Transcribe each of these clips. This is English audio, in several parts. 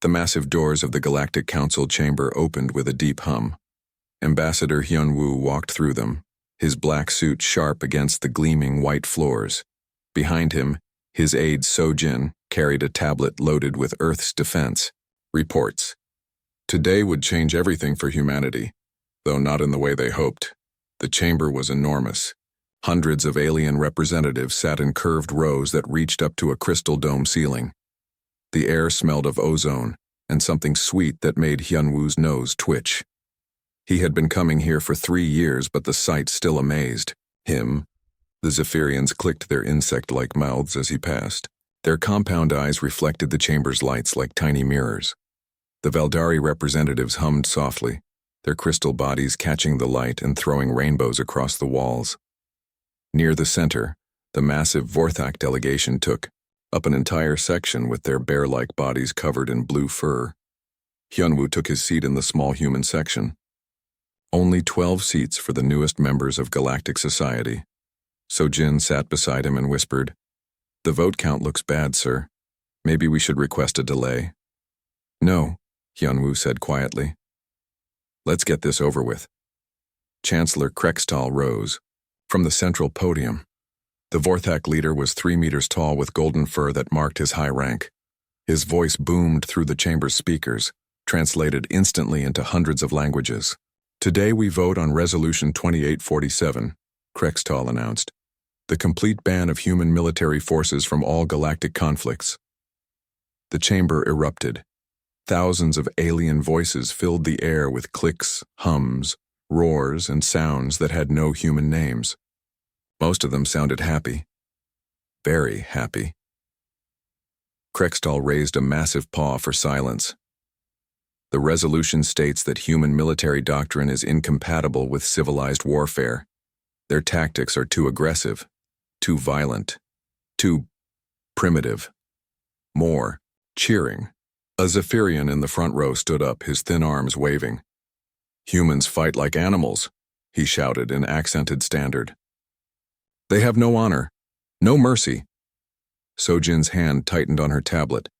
The massive doors of the Galactic Council chamber opened with a deep hum. Ambassador Hyunwoo walked through them, his black suit sharp against the gleaming white floors. Behind him, his aide Sojin carried a tablet loaded with Earth's defense. Reports. Today would change everything for humanity, though not in the way they hoped. The chamber was enormous. Hundreds of alien representatives sat in curved rows that reached up to a crystal dome ceiling. The air smelled of ozone and something sweet that made Hyunwoo's nose twitch. He had been coming here for 3 years, but the sight still amazed him. The Zephyrians clicked their insect-like mouths as he passed. Their compound eyes reflected the chamber's lights like tiny mirrors. The Veldari representatives hummed softly, their crystal bodies catching the light and throwing rainbows across the walls. Near the center, the massive Vorthak delegation took up an entire section with their bear-like bodies covered in blue fur. Hyunwoo took his seat in the small human section. Only 12 seats for the newest members of Galactic Society. Sojin sat beside him and whispered, "The vote count looks bad, sir. Maybe we should request a delay." "No," Hyunwoo said quietly. "Let's get this over with." Chancellor Krextal rose. From the central podium, the Vorthak leader was 3 meters tall with golden fur that marked his high rank. His voice boomed through the chamber's speakers, translated instantly into hundreds of languages. "Today we vote on Resolution 2847, Krextal announced. The complete ban of human military forces from all galactic conflicts. The chamber erupted. Thousands of alien voices filled the air with clicks, hums, roars, and sounds that had no human names. Most of them sounded happy. Very happy. Krextal raised a massive paw for silence. The resolution states that human military doctrine is incompatible with civilized warfare. Their tactics are too aggressive, too violent, too primitive. More cheering. A Zephyrian in the front row stood up, his thin arms waving. "Humans fight like animals," he shouted in accented standard. "They have no honor, no mercy." Sojin's hand tightened on her tablet.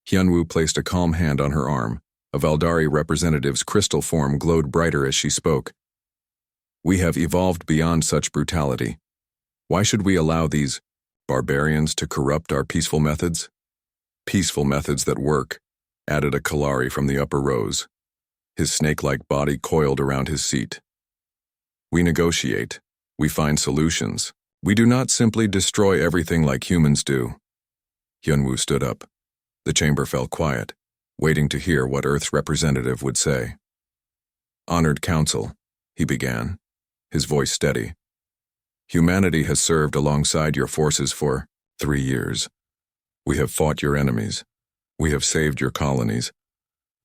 Hyunwoo placed a calm hand on her arm. A Veldari representative's crystal form glowed brighter as she spoke. "We have evolved beyond such brutality. Why should we allow these barbarians to corrupt our peaceful methods?" "Peaceful methods that work," added a Kalari from the upper rows. His snake-like body coiled around his seat. "We negotiate. We find solutions. We do not simply destroy everything like humans do." Hyunwoo stood up. The chamber fell quiet, waiting to hear what Earth's representative would say. "Honored Council," he began, his voice steady. "Humanity has served alongside your forces for 3 years. We have fought your enemies. We have saved your colonies.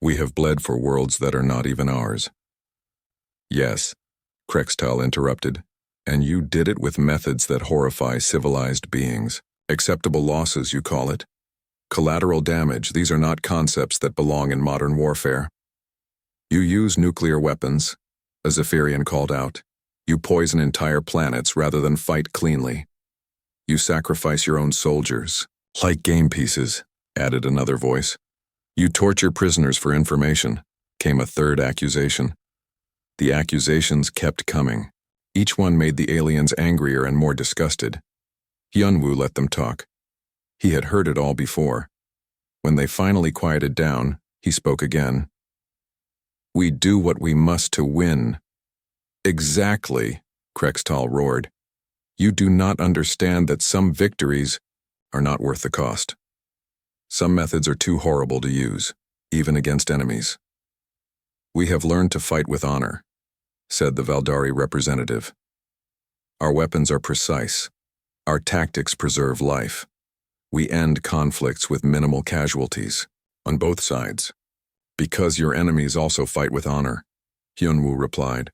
We have bled for worlds that are not even ours." "Yes," Krextal interrupted, "and you did it with methods that horrify civilized beings. Acceptable losses, you call it. Collateral damage, these are not concepts that belong in modern warfare. You use nuclear weapons," a Zephyrian called out. "You poison entire planets rather than fight cleanly. You sacrifice your own soldiers, like game pieces," added another voice. "You torture prisoners for information," came a third accusation. The accusations kept coming. Each one made the aliens angrier and more disgusted. Hyunwoo let them talk. He had heard it all before. When they finally quieted down, he spoke again. "We do what we must to win." "Exactly," Krextal roared. "You do not understand that some victories are not worth the cost. Some methods are too horrible to use, even against enemies." "We have learned to fight with honor," said the Veldari representative. "Our weapons are precise. Our tactics preserve life. We end conflicts with minimal casualties, on both sides." "Because your enemies also fight with honor," Hyunwoo replied.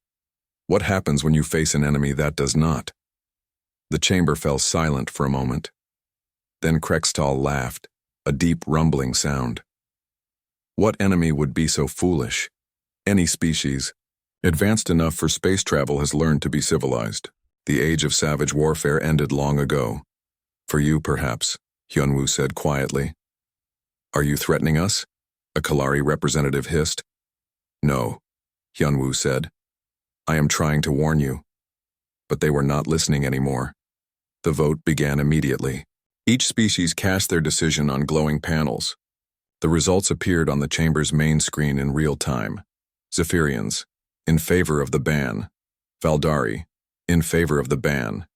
"What happens when you face an enemy that does not?" The chamber fell silent for a moment. Then Krextal laughed, a deep rumbling sound. "What enemy would be so foolish? Any species, advanced enough for space travel, has learned to be civilized. The age of savage warfare ended long ago. For you, perhaps," Hyunwoo said quietly. "Are you threatening us?" A Kalari representative hissed. No, Hyunwoo said. I am trying to warn you. But they were not listening anymore. The vote began immediately. Each species cast their decision on glowing panels. The results appeared on the chamber's main screen in real time. Zephyrians, in favor of the ban. Valdari, in favor of the ban.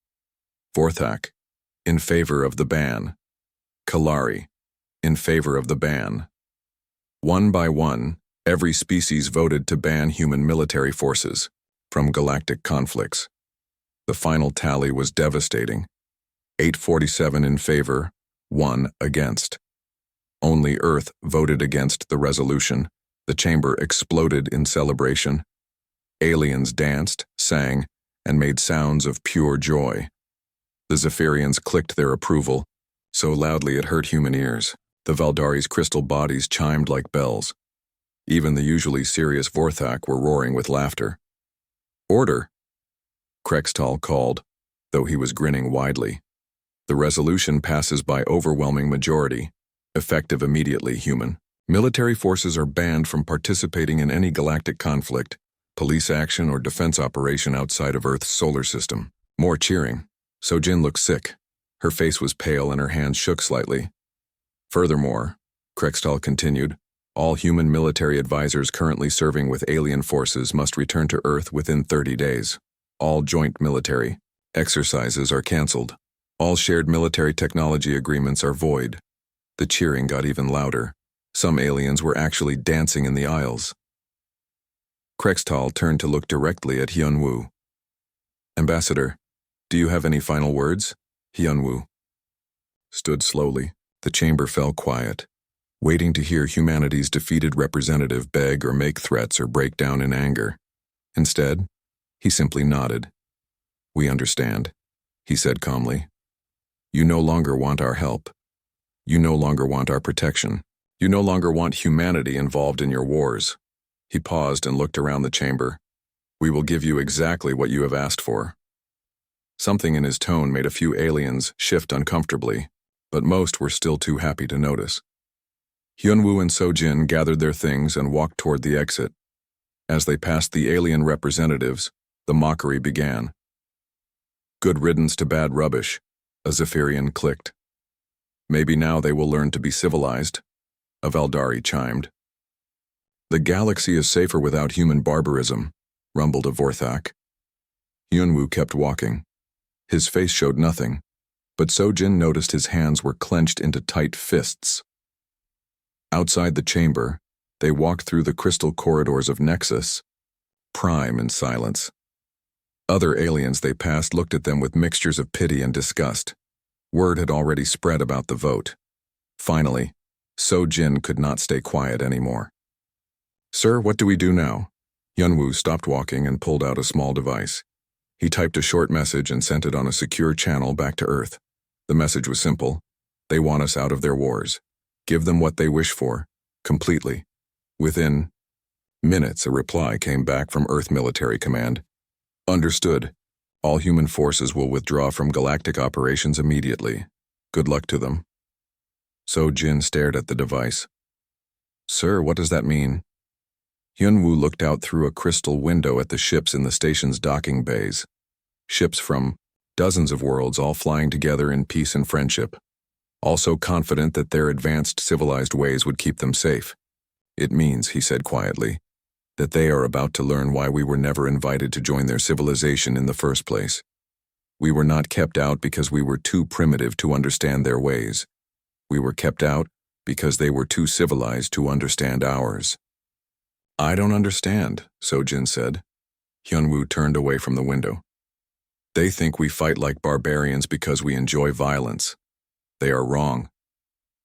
Vorthak, in favor of the ban. Kalari, in favor of the ban. One by one, every species voted to ban human military forces from galactic conflicts. The final tally was devastating. 847 in favor, 1 against. Only Earth voted against the resolution. The chamber exploded in celebration. Aliens danced, sang, and made sounds of pure joy. The Zephyrians clicked their approval, so loudly it hurt human ears. The Valdari's crystal bodies chimed like bells. Even the usually serious Vorthak were roaring with laughter. Order! Krextal called, though he was grinning widely. The resolution passes by overwhelming majority, effective immediately, human. Military forces are banned from participating in any galactic conflict, police action, or defense operation outside of Earth's solar system. More cheering. Sojin looked sick. Her face was pale and her hands shook slightly. Furthermore, Krextal continued, all human military advisors currently serving with alien forces must return to Earth within 30 days. All joint military exercises are cancelled. All shared military technology agreements are void. The cheering got even louder. Some aliens were actually dancing in the aisles. Krextal turned to look directly at Hyunwoo. Ambassador, do you have any final words? Hyunwoo stood slowly. The chamber fell quiet, waiting to hear humanity's defeated representative beg or make threats or break down in anger. Instead, he simply nodded. We understand, he said calmly. You no longer want our help. You no longer want our protection. You no longer want humanity involved in your wars. He paused and looked around the chamber. We will give you exactly what you have asked for. Something in his tone made a few aliens shift uncomfortably, but most were still too happy to notice. Hyunwoo and Sojin gathered their things and walked toward the exit. As they passed the alien representatives, the mockery began. Good riddance to bad rubbish, a Zephyrian clicked. Maybe now they will learn to be civilized, a Valdari chimed. The galaxy is safer without human barbarism, rumbled a Vorthak. Hyunwoo kept walking. His face showed nothing, but Sojin noticed his hands were clenched into tight fists. Outside the chamber, they walked through the crystal corridors of Nexus, Prime in silence. Other aliens they passed looked at them with mixtures of pity and disgust. Word had already spread about the vote. Finally, Sojin could not stay quiet anymore. Sir, what do we do now? Hyunwoo stopped walking and pulled out a small device. He typed a short message and sent it on a secure channel back to Earth. The message was simple. They want us out of their wars. Give them what they wish for, completely. Within minutes, a reply came back from Earth Military Command. Understood. All human forces will withdraw from galactic operations immediately. Good luck to them. Sojin stared at the device. Sir, what does that mean? Hyunwoo looked out through a crystal window at the ships in the station's docking bays. Ships from dozens of worlds all flying together in peace and friendship, also confident that their advanced civilized ways would keep them safe. It means, he said quietly, that they are about to learn why we were never invited to join their civilization in the first place. We were not kept out because we were too primitive to understand their ways. We were kept out because they were too civilized to understand ours. I don't understand, Sojin said. Hyunwoo turned away from the window. They think we fight like barbarians because we enjoy violence. They are wrong.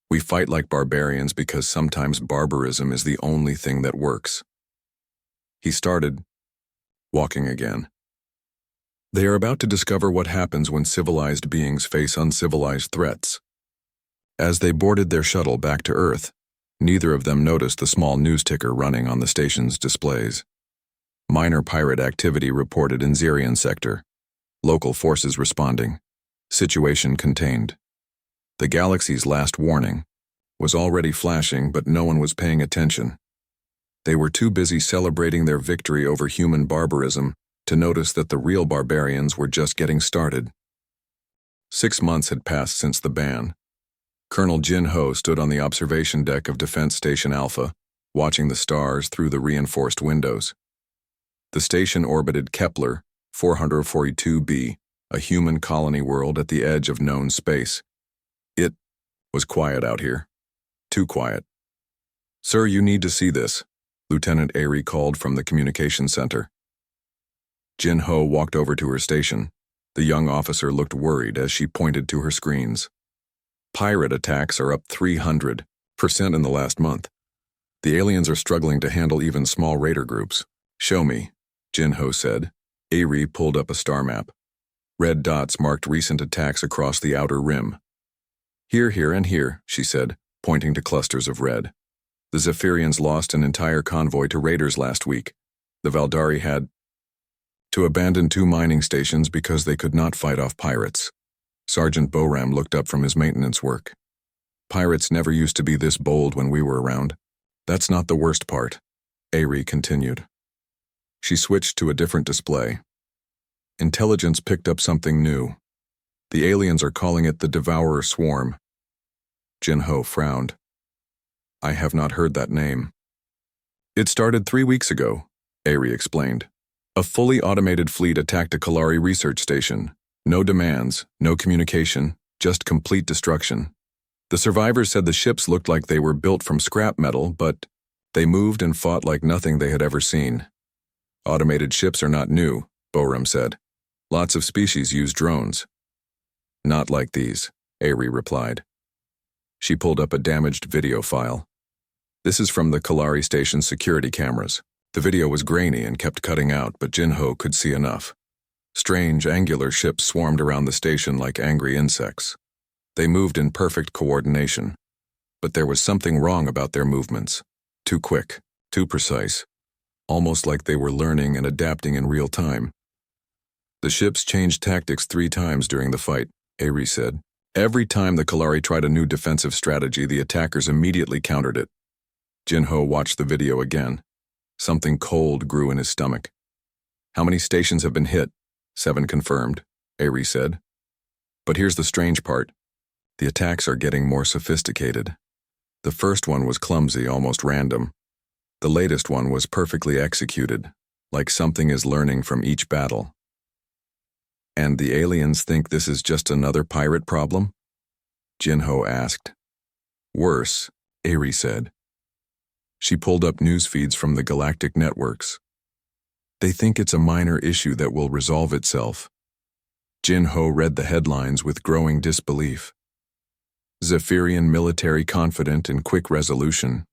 We fight like barbarians because sometimes barbarism is the only thing that works. He started walking again. They are about to discover what happens when civilized beings face uncivilized threats. As they boarded their shuttle back to Earth, neither of them noticed the small news ticker running on the station's displays. Minor pirate activity reported in Zirian sector. Local forces responding. Situation contained. The galaxy's last warning. was already flashing, but no one was paying attention. They were too busy celebrating their victory over human barbarism to notice that the real barbarians were just getting started. 6 months had passed since the ban. Colonel Jin Ho stood on the observation deck of Defense Station Alpha, watching the stars through the reinforced windows. The station orbited Kepler 442b, a human colony world at the edge of known space. It was quiet out here. Too quiet. "Sir, you need to see this," Lieutenant Ari called from the communications center. Jin Ho walked over to her station. The young officer looked worried as she pointed to her screens. "Pirate attacks are up 300% in the last month. The aliens are struggling to handle even small raider groups." "Show me," Jin Ho said. Ari pulled up a star map. Red dots marked recent attacks across the outer rim. "Here, here, and here," she said, pointing to clusters of red. "The Zephyrians lost an entire convoy to raiders last week. The Valdari had to abandon 2 mining stations because they could not fight off pirates." Sergeant Boram looked up from his maintenance work. "Pirates never used to be this bold when we were around." "That's not the worst part," Ari continued. She switched to a different display. Intelligence picked up something new. "The aliens are calling it the Devourer Swarm." Jin Ho frowned. "I have not heard that name." "It started 3 weeks ago," Ari explained. "A fully automated fleet attacked a Kalari research station. No demands, no communication, just complete destruction. The survivors said the ships looked like they were built from scrap metal, but they moved and fought like nothing they had ever seen." "Automated ships are not new," Boram said. "Lots of species use drones." "Not like these," Ari replied. She pulled up a damaged video file. "This is from the Kalari Station's security cameras." The video was grainy and kept cutting out, but Jin Ho could see enough. Strange, angular ships swarmed around the station like angry insects. They moved in perfect coordination. But there was something wrong about their movements. Too quick, too precise. Almost like they were learning and adapting in real time. "The ships changed tactics 3 times during the fight," Ari said. "Every time the Kalari tried a new defensive strategy, the attackers immediately countered it." Jin Ho watched the video again. Something cold grew in his stomach. "How many stations have been hit?" 7 confirmed, Ari said. "But here's the strange part. The attacks are getting more sophisticated. The first one was clumsy, almost random. The latest one was perfectly executed, like something is learning from each battle." "And the aliens think this is just another pirate problem?" Jin Ho asked. "Worse," Ari said. She pulled up news feeds from the galactic networks. "They think it's a minor issue that will resolve itself." Jin Ho read the headlines with growing disbelief. "Zephyrian military confident in quick resolution.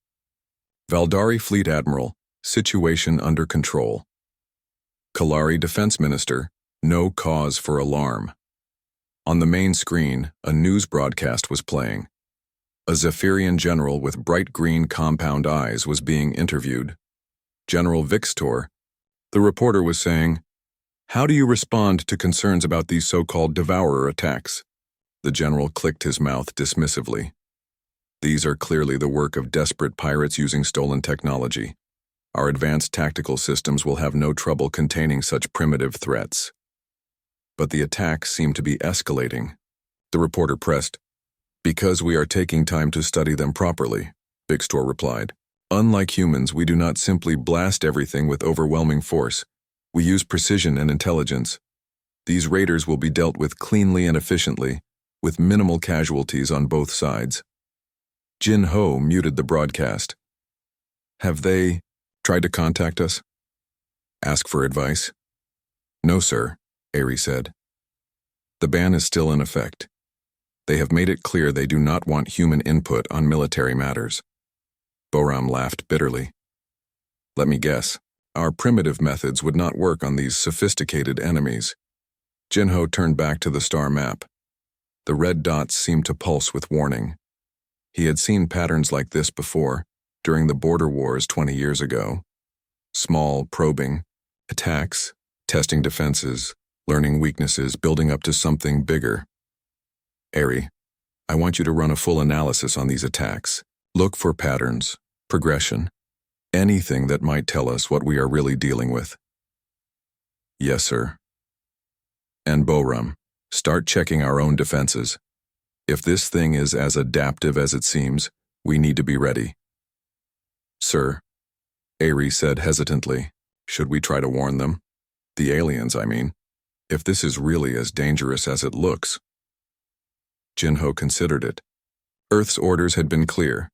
Valdari Fleet Admiral, situation under control. Kalari Defense Minister, no cause for alarm." On the main screen, a news broadcast was playing. A Zephyrian general with bright green compound eyes was being interviewed. General Vixtor, the reporter was saying, "How do you respond to concerns about these so-called Devourer attacks?" The general clicked his mouth dismissively. "These are clearly the work of desperate pirates using stolen technology. Our advanced tactical systems will have no trouble containing such primitive threats." "But the attacks seem to be escalating," the reporter pressed. "Because we are taking time to study them properly," Vixtor replied. "Unlike humans, we do not simply blast everything with overwhelming force. We use precision and intelligence. These raiders will be dealt with cleanly and efficiently, with minimal casualties on both sides." Jin Ho muted the broadcast. "Have they tried to contact us? Ask for advice?" "No, sir," Ari said. "The ban is still in effect. They have made it clear they do not want human input on military matters." Boram laughed bitterly. "Let me guess. Our primitive methods would not work on these sophisticated enemies." Jin Ho turned back to the star map. The red dots seemed to pulse with warning. He had seen patterns like this before, during the border wars 20 years ago. Small, probing, attacks, testing defenses, learning weaknesses, building up to something bigger. "Ari, I want you to run a full analysis on these attacks. Look for patterns, progression, anything that might tell us what we are really dealing with." "Yes, sir." "And Boram, start checking our own defenses. If this thing is as adaptive as it seems, we need to be ready." "Sir," Ari said hesitantly, "should we try to warn them? The aliens, I mean. If this is really as dangerous as it looks." Jinho considered it. Earth's orders had been clear.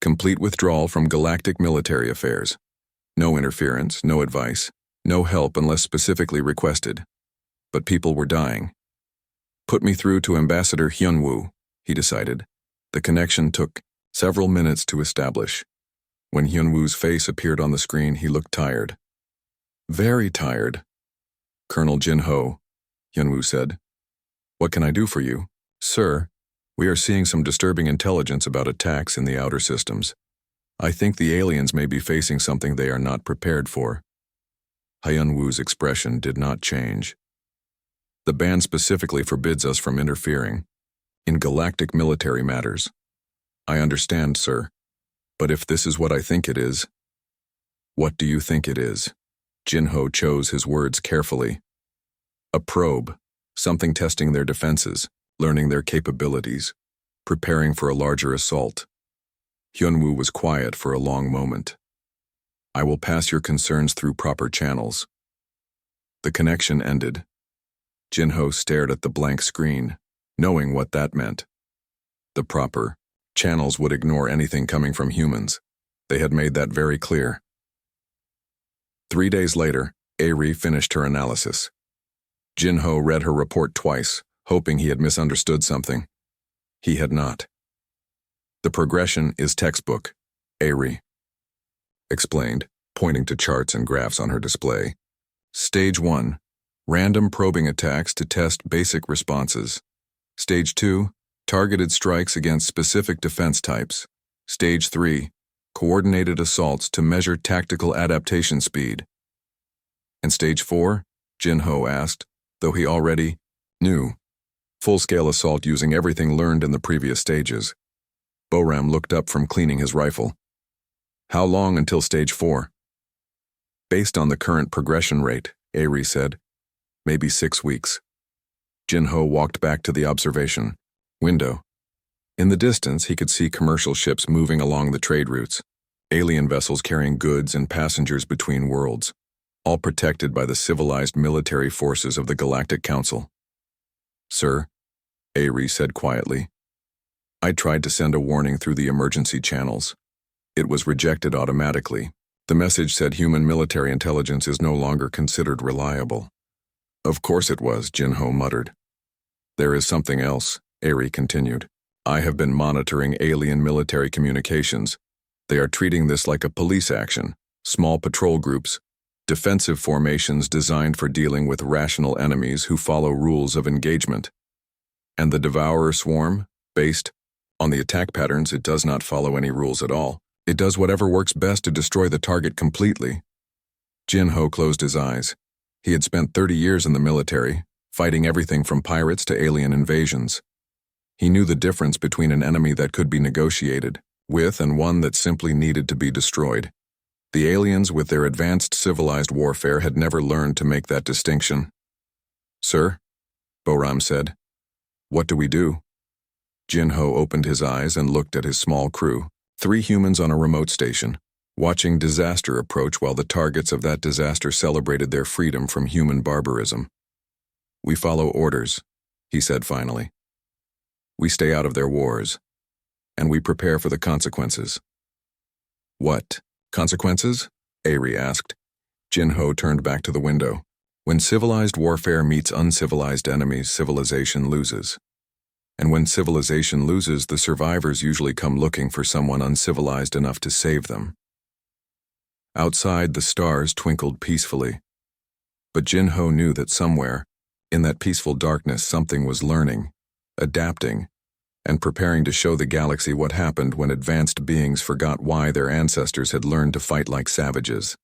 Complete withdrawal from galactic military affairs. No interference, no advice, no help unless specifically requested. But people were dying. "Put me through to Ambassador Hyunwoo," he decided. The connection took several minutes to establish. When Hyunwoo's face appeared on the screen, he looked tired. "Very tired." "Colonel Jinho," Hyunwoo said. "What can I do for you?" "Sir, we are seeing some disturbing intelligence about attacks in the outer systems. I think the aliens may be facing something they are not prepared for." Hyunwoo's expression did not change. "The ban specifically forbids us from interfering in galactic military matters." "I understand, sir. But if this is what I think it is..." "What do you think it is?" Jinho chose his words carefully. "A probe, something testing their defenses, learning their capabilities, preparing for a larger assault." Hyunwoo was quiet for a long moment. "I will pass your concerns through proper channels." The connection ended. Jinho stared at the blank screen, knowing what that meant. The proper channels would ignore anything coming from humans. They had made that very clear. 3 days later, Ari finished her analysis. Jinho read her report twice, hoping he had misunderstood something. He had not. "The progression is textbook," Ari explained, pointing to charts and graphs on her display. "Stage 1, random probing attacks to test basic responses. Stage 2, targeted strikes against specific defense types. Stage 3, coordinated assaults to measure tactical adaptation speed." "And Stage 4? Jinho asked, though he already knew. "Full-scale assault using everything learned in the previous stages." Boram looked up from cleaning his rifle. "How long until Stage 4? "Based on the current progression rate," Ari said. "Maybe 6 weeks." Jinho walked back to the observation window. In the distance, he could see commercial ships moving along the trade routes, alien vessels carrying goods and passengers between worlds, all protected by the civilized military forces of the Galactic Council. "Sir," Ari said quietly, "I tried to send a warning through the emergency channels. It was rejected automatically. The message said human military intelligence is no longer considered reliable." "Of course it was," Jinho muttered. "There is something else," Ari continued. "I have been monitoring alien military communications. They are treating this like a police action, small patrol groups, defensive formations designed for dealing with rational enemies who follow rules of engagement. And the Devourer swarm, based on the attack patterns, it does not follow any rules at all. It does whatever works best to destroy the target completely." Jinho closed his eyes. He had spent 30 years in the military, fighting everything from pirates to alien invasions. He knew the difference between an enemy that could be negotiated with and one that simply needed to be destroyed. The aliens, with their advanced civilized warfare, had never learned to make that distinction. "Sir," Boram said, "what do we do?" Jinho opened his eyes and looked at his small crew, 3 humans on a remote station, watching disaster approach while the targets of that disaster celebrated their freedom from human barbarism. "We follow orders," he said finally. "We stay out of their wars, and we prepare for the consequences." "What consequences?" Ari asked. Jinho turned back to the window. "When civilized warfare meets uncivilized enemies, civilization loses. And when civilization loses, the survivors usually come looking for someone uncivilized enough to save them." Outside, the stars twinkled peacefully. But Jinho knew that somewhere, in that peaceful darkness, something was learning, adapting, and preparing to show the galaxy what happened when advanced beings forgot why their ancestors had learned to fight like savages.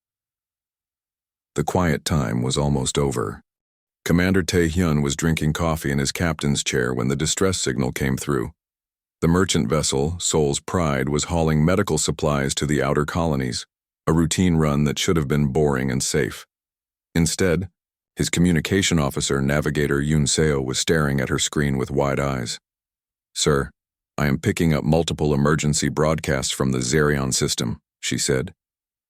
The quiet time was almost over. Commander Tae-hyun was drinking coffee in his captain's chair when the distress signal came through. The merchant vessel, Soul's Pride, was hauling medical supplies to the outer colonies, a routine run that should have been boring and safe. Instead, his communication officer, Navigator Yunseo, was staring at her screen with wide eyes. "Sir, I am picking up multiple emergency broadcasts from the Zerion system," she said.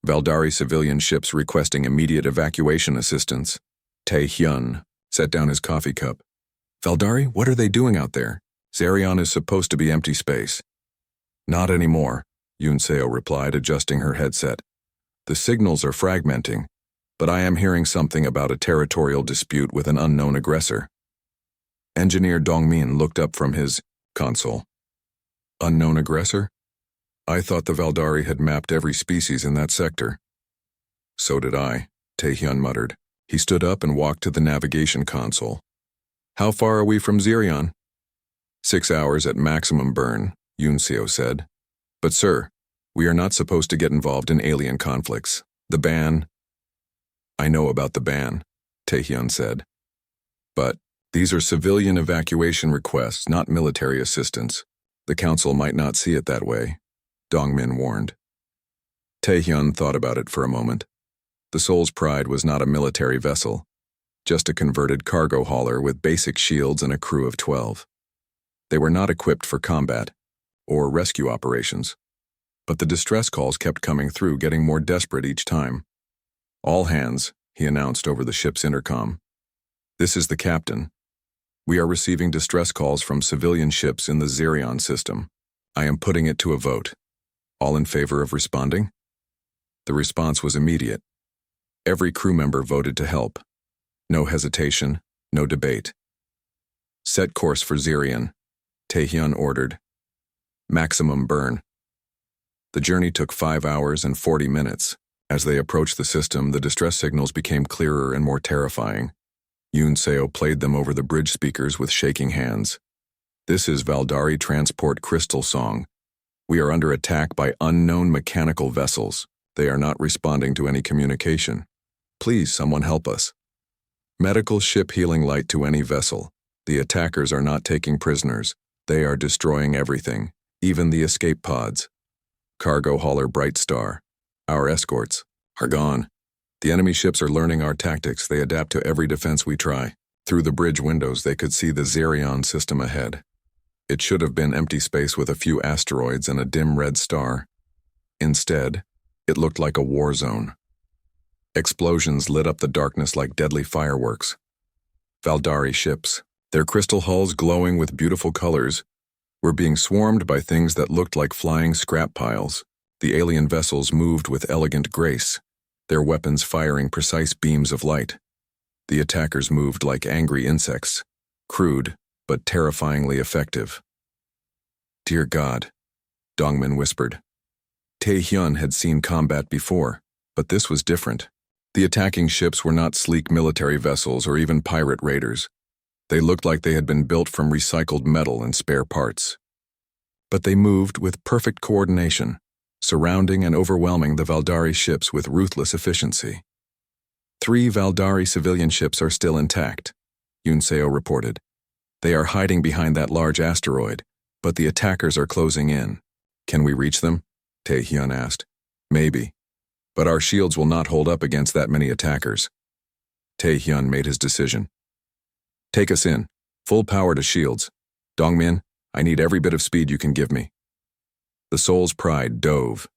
"Valdari civilian ships requesting immediate evacuation assistance." Tae-hyun set down his coffee cup. "Valdari, what are they doing out there? Zerion is supposed to be empty space." "Not anymore," Yunseo replied, adjusting her headset. "The signals are fragmenting, but I am hearing something about a territorial dispute with an unknown aggressor." Engineer Dongmin looked up from his console. "Unknown aggressor? I thought the Valdari had mapped every species in that sector." "So did I," Tae-hyun muttered. He stood up and walked to the navigation console. "How far are we from Zerion?" 6 hours at maximum burn, Yunseo said. "But sir, we are not supposed to get involved in alien conflicts. The ban—" "I know about the ban," Tae-hyun said. "But these are civilian evacuation requests, not military assistance. The council might not see it that way," Dongmin warned. Tae-hyun thought about it for a moment. The Soul's Pride was not a military vessel, just a converted cargo hauler with basic shields and a crew of 12. They were not equipped for combat or rescue operations, but the distress calls kept coming through, getting more desperate each time. "All hands," he announced over the ship's intercom. "This is the captain. We are receiving distress calls from civilian ships in the Zerion system. I am putting it to a vote. All in favor of responding?" The response was immediate. Every crew member voted to help. No hesitation, no debate. "Set course for Zerion," Tae-hyun ordered. "Maximum burn." The journey took 5 hours and 40 minutes. As they approached the system, the distress signals became clearer and more terrifying. Yunseo played them over the bridge speakers with shaking hands. "This is Valdari Transport Crystal Song. We are under attack by unknown mechanical vessels. They are not responding to any communication. Please, someone help us. Medical ship healing light to any vessel. The attackers are not taking prisoners. They are destroying everything, even the escape pods. Cargo hauler Bright Star. Our escorts are gone. The enemy ships are learning our tactics. They adapt to every defense we try." Through the bridge windows, they could see the Zerion system ahead. It should have been empty space with a few asteroids and a dim red star. Instead, it looked like a war zone. Explosions lit up the darkness like deadly fireworks. Valdari ships, their crystal hulls glowing with beautiful colors, were being swarmed by things that looked like flying scrap piles. The alien vessels moved with elegant grace, their weapons firing precise beams of light. The attackers moved like angry insects, crude but terrifyingly effective. "Dear God," Dongmin whispered. Tae-hyun had seen combat before, but this was different. The attacking ships were not sleek military vessels or even pirate raiders. They looked like they had been built from recycled metal and spare parts. But they moved with perfect coordination, surrounding and overwhelming the Valdari ships with ruthless efficiency. 3 Valdari civilian ships are still intact, Yunseo reported. They are hiding behind that large asteroid, but the attackers are closing in. "Can we reach them?" Tae-hyun asked. "Maybe, but our shields will not hold up against that many attackers." Tae-hyun made his decision. "Take us in. Full power to shields. Dongmin, I need every bit of speed you can give me." The Soul's Pride dove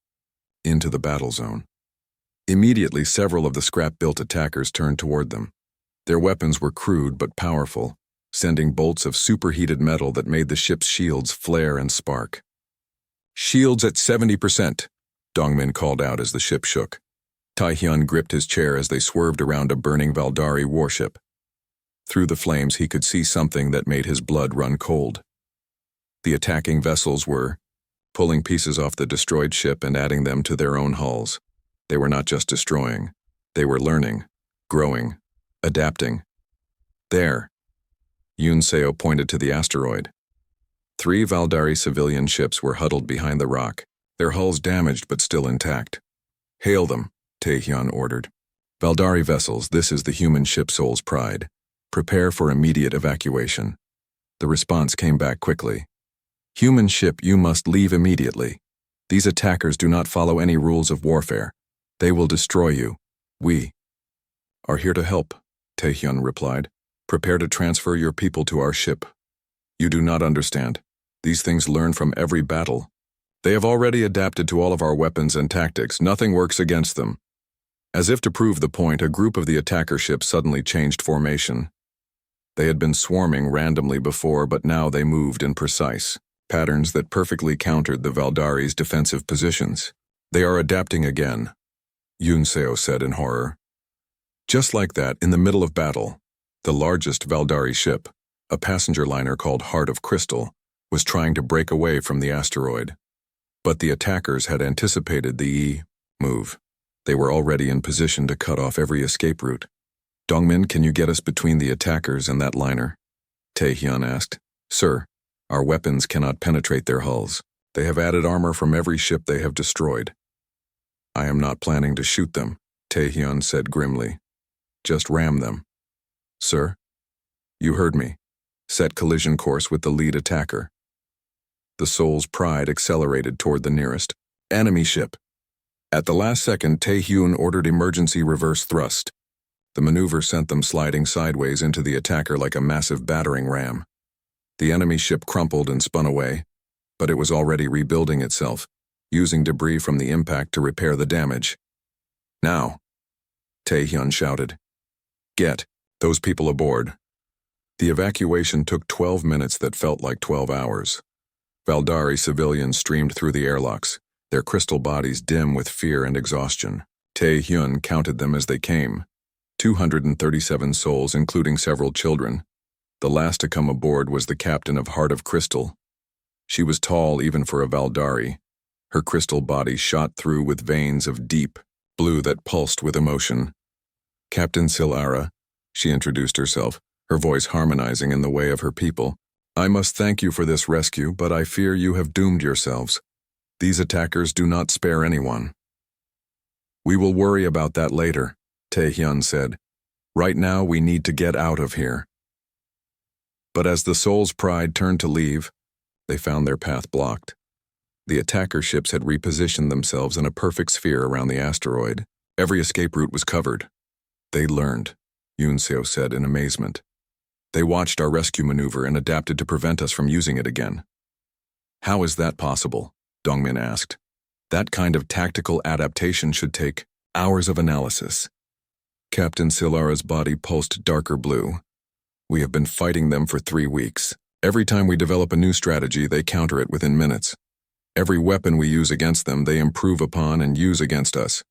into the battle zone. Immediately, several of the scrap-built attackers turned toward them. Their weapons were crude but powerful, sending bolts of superheated metal that made the ship's shields flare and spark. "Shields at 70%, Dongmin called out as the ship shook. Tae-hyun gripped his chair as they swerved around a burning Valdari warship. Through the flames, he could see something that made his blood run cold. The attacking vessels were pulling pieces off the destroyed ship and adding them to their own hulls. They were not just destroying. They were learning, growing, adapting. There. Yunseo pointed to the asteroid. 3 Valdari civilian ships were huddled behind the rock, their hulls damaged but still intact. "Hail them," Tae-hyun ordered. "Valdari vessels, this is the human ship Soul's Pride. Prepare for immediate evacuation." The response came back quickly. Human ship, you must leave immediately. These attackers do not follow any rules of warfare. They will destroy you. We are here to help, Taehyun replied. Prepare to transfer your people to our ship. You do not understand. These things learn from every battle. They have already adapted to all of our weapons and tactics. Nothing works against them. As if to prove the point, a group of the attacker ships suddenly changed formation. They had been swarming randomly before, but now they moved in precise patterns that perfectly countered the Valdari's defensive positions. They are adapting again, Yoon Seo said in horror. Just like that, in the middle of battle, the largest Valdari ship, a passenger liner called Heart of Crystal, was trying to break away from the asteroid. But the attackers had anticipated the move. They were already in position to cut off every escape route. Dongmin, can you get us between the attackers and that liner? Taehyun asked. Sir, our weapons cannot penetrate their hulls. They have added armor from every ship they have destroyed. I am not planning to shoot them, Taehyun said grimly. Just ram them. Sir? You heard me. Set collision course with the lead attacker. The Soul's Pride accelerated toward the nearest enemy ship. At the last second, Taehyun ordered emergency reverse thrust. The maneuver sent them sliding sideways into the attacker like a massive battering ram. The enemy ship crumpled and spun away, but it was already rebuilding itself, using debris from the impact to repair the damage. Now, Taehyun shouted. Get those people aboard. The evacuation took 12 minutes that felt like 12 hours. Valdari civilians streamed through the airlocks, their crystal bodies dim with fear and exhaustion. Taehyun counted them as they came. 237 souls, including several children. The last to come aboard was the captain of Heart of Crystal. She was tall even for a Valdari. Her crystal body shot through with veins of deep blue that pulsed with emotion. Captain Silara, she introduced herself, her voice harmonizing in the way of her people. I must thank you for this rescue, but I fear you have doomed yourselves. These attackers do not spare anyone. We will worry about that later, Taehyun said. Right now we need to get out of here. But as the Soul's Pride turned to leave, they found their path blocked. The attacker ships had repositioned themselves in a perfect sphere around the asteroid. Every escape route was covered. They learned, Yoon Seo said in amazement. They watched our rescue maneuver and adapted to prevent us from using it again. How is that possible? Dongmin asked. That kind of tactical adaptation should take hours of analysis. Captain Silara's body pulsed darker blue. We have been fighting them for 3 weeks. Every time we develop a new strategy, they counter it within minutes. Every weapon we use against them, they improve upon and use against us.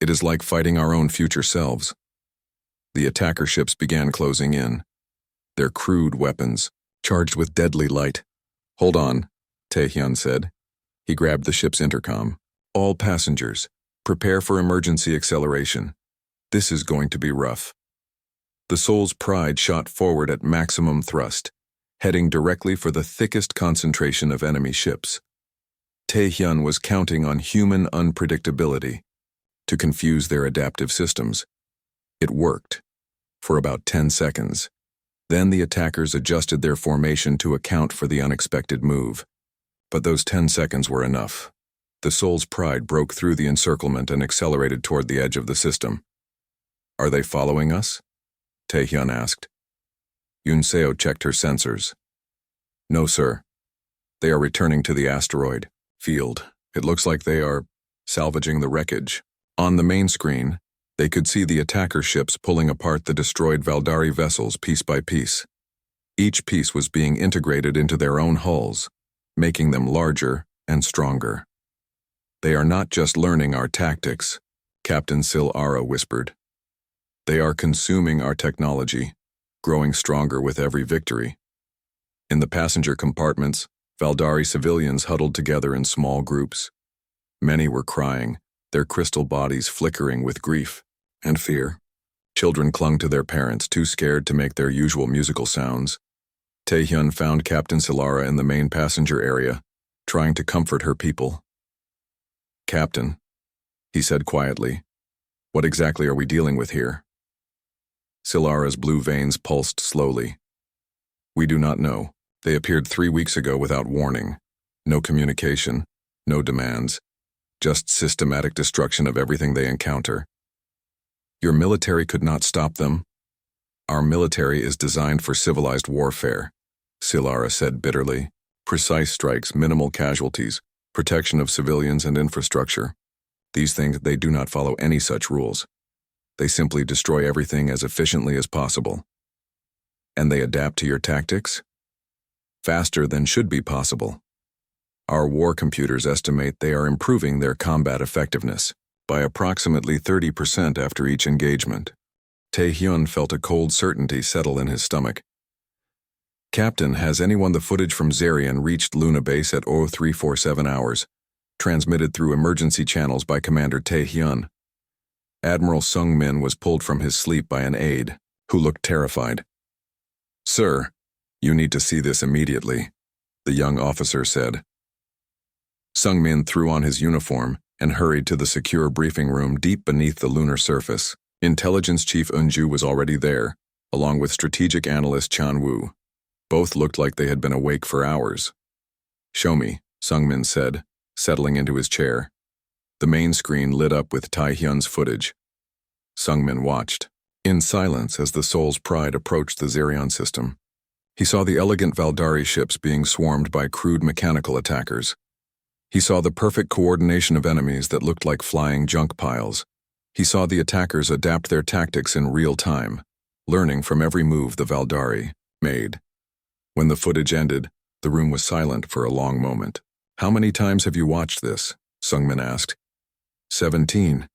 It is like fighting our own future selves. The attacker ships began closing in. Their crude weapons, charged with deadly light. Hold on, Taehyun said. He grabbed the ship's intercom. All passengers, prepare for emergency acceleration. This is going to be rough. The Soul's Pride shot forward at maximum thrust, heading directly for the thickest concentration of enemy ships. Taehyun was counting on human unpredictability to confuse their adaptive systems. It worked. For about 10 seconds. Then the attackers adjusted their formation to account for the unexpected move. But those 10 seconds were enough. The Soul's Pride broke through the encirclement and accelerated toward the edge of the system. Are they following us? Taehyun asked. Yoon Seo checked her sensors. No, sir. They are returning to the asteroid field. It looks like they are salvaging the wreckage. On the main screen, they could see the attacker ships pulling apart the destroyed Valdari vessels piece by piece. Each piece was being integrated into their own hulls, making them larger and stronger. They are not just learning our tactics, Captain Silara whispered. They are consuming our technology, growing stronger with every victory. In the passenger compartments, Valdari civilians huddled together in small groups. Many were crying, their crystal bodies flickering with grief and fear. Children clung to their parents, too scared to make their usual musical sounds. Taehyun found Captain Silara in the main passenger area, trying to comfort her people. Captain, he said quietly, what exactly are we dealing with here? Silara's blue veins pulsed slowly. We do not know, They appeared 3 weeks ago without warning. No communication, no demands, just systematic destruction of everything they encounter. Your military could not stop them? Our military is designed for civilized warfare, Silara said bitterly. Precise strikes, minimal casualties, protection of civilians and infrastructure. These things, they do not follow any such rules. They simply destroy everything as efficiently as possible. And they adapt to your tactics? Faster than should be possible. Our war computers estimate they are improving their combat effectiveness by approximately 30% after each engagement. Tae-hyun felt a cold certainty settle in his stomach. Captain, has anyone the footage from Zarian reached Luna Base at 0347 hours, transmitted through emergency channels by Commander Tae-hyun? Admiral Sung-min was pulled from his sleep by an aide, who looked terrified. Sir, you need to see this immediately, the young officer said. Sung-min threw on his uniform and hurried to the secure briefing room deep beneath the lunar surface. Intelligence Chief Eunju was already there, along with strategic analyst Chan-woo. Both looked like they had been awake for hours. Show me, Sung-min said, settling into his chair. The main screen lit up with Tae-hyun's footage. Sung-min watched, in silence as the Soul's Pride approached the Zarion system. He saw the elegant Valdari ships being swarmed by crude mechanical attackers. He saw the perfect coordination of enemies that looked like flying junk piles. He saw the attackers adapt their tactics in real time, learning from every move the Valdari made. When the footage ended, the room was silent for a long moment. How many times have you watched this? Sung-min asked. 17,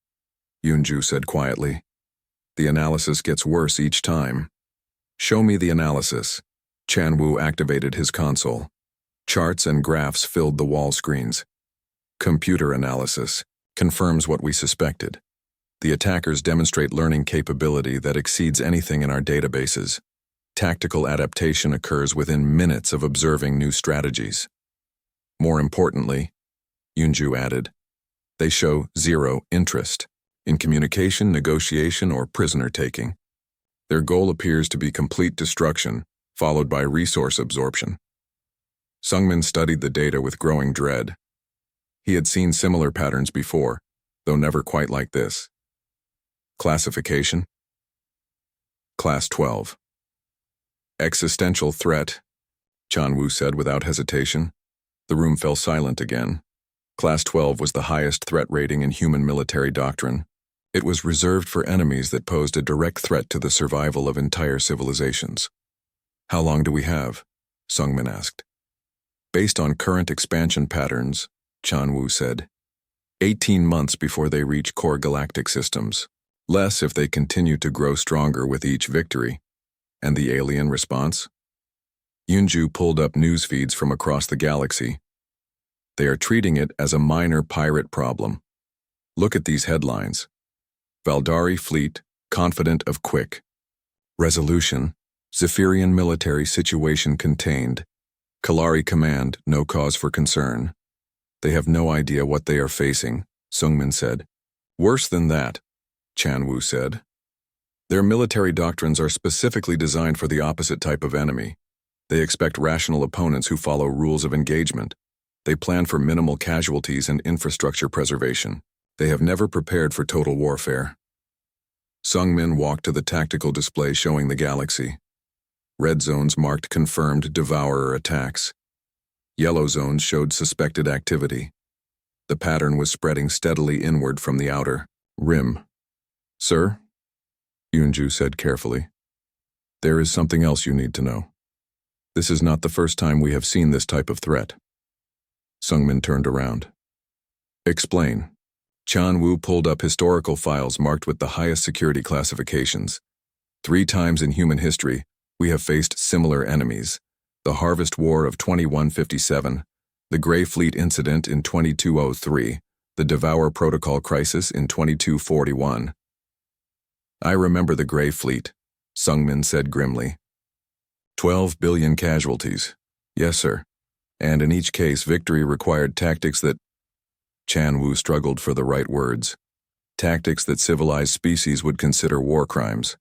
Eunju said quietly. The analysis gets worse each time. Show me the analysis. Chan-woo activated his console. Charts and graphs filled the wall screens. Computer analysis confirms what we suspected. The attackers demonstrate learning capability that exceeds anything in our databases. Tactical adaptation occurs within minutes of observing new strategies. More importantly, Eunju added, they show zero interest in communication, negotiation, or prisoner-taking. Their goal appears to be complete destruction, followed by resource absorption. Sung-min studied the data with growing dread. He had seen similar patterns before, though never quite like this. Classification? Class 12. Existential threat, Chan-woo said without hesitation. The room fell silent again. Class 12 was the highest threat rating in human military doctrine. It was reserved for enemies that posed a direct threat to the survival of entire civilizations. How long do we have? Sung-min asked. Based on current expansion patterns, Chan-woo said, 18 months before they reach core galactic systems. Less if they continue to grow stronger with each victory. And the alien response? Eunju pulled up news feeds from across the galaxy. They are treating it as a minor pirate problem. Look at these headlines. Valdari fleet, confident of quick resolution. Zephyrian military situation contained. Kalari command, no cause for concern. They have no idea what they are facing, Sung-min said. Worse than that, Chan-woo said. Their military doctrines are specifically designed for the opposite type of enemy. They expect rational opponents who follow rules of engagement. They plan for minimal casualties and infrastructure preservation. They have never prepared for total warfare. Sung-min walked to the tactical display showing the galaxy. Red zones marked confirmed devourer attacks. Yellow zones showed suspected activity. The pattern was spreading steadily inward from the outer rim. Sir? Eunju said carefully. There is something else you need to know. This is not the first time we have seen this type of threat. Sung-min turned around. Explain. Chan-woo pulled up historical files marked with the highest security classifications. 3 times in human history, we have faced similar enemies. The Harvest War of 2157, the Grey Fleet Incident in 2203, the Devour Protocol Crisis in 2241. I remember the Grey Fleet, Sung-min said grimly. 12 billion casualties. Yes, sir. And in each case, victory required tactics that... Chan-woo struggled for the right words. Tactics that civilized species would consider war crimes.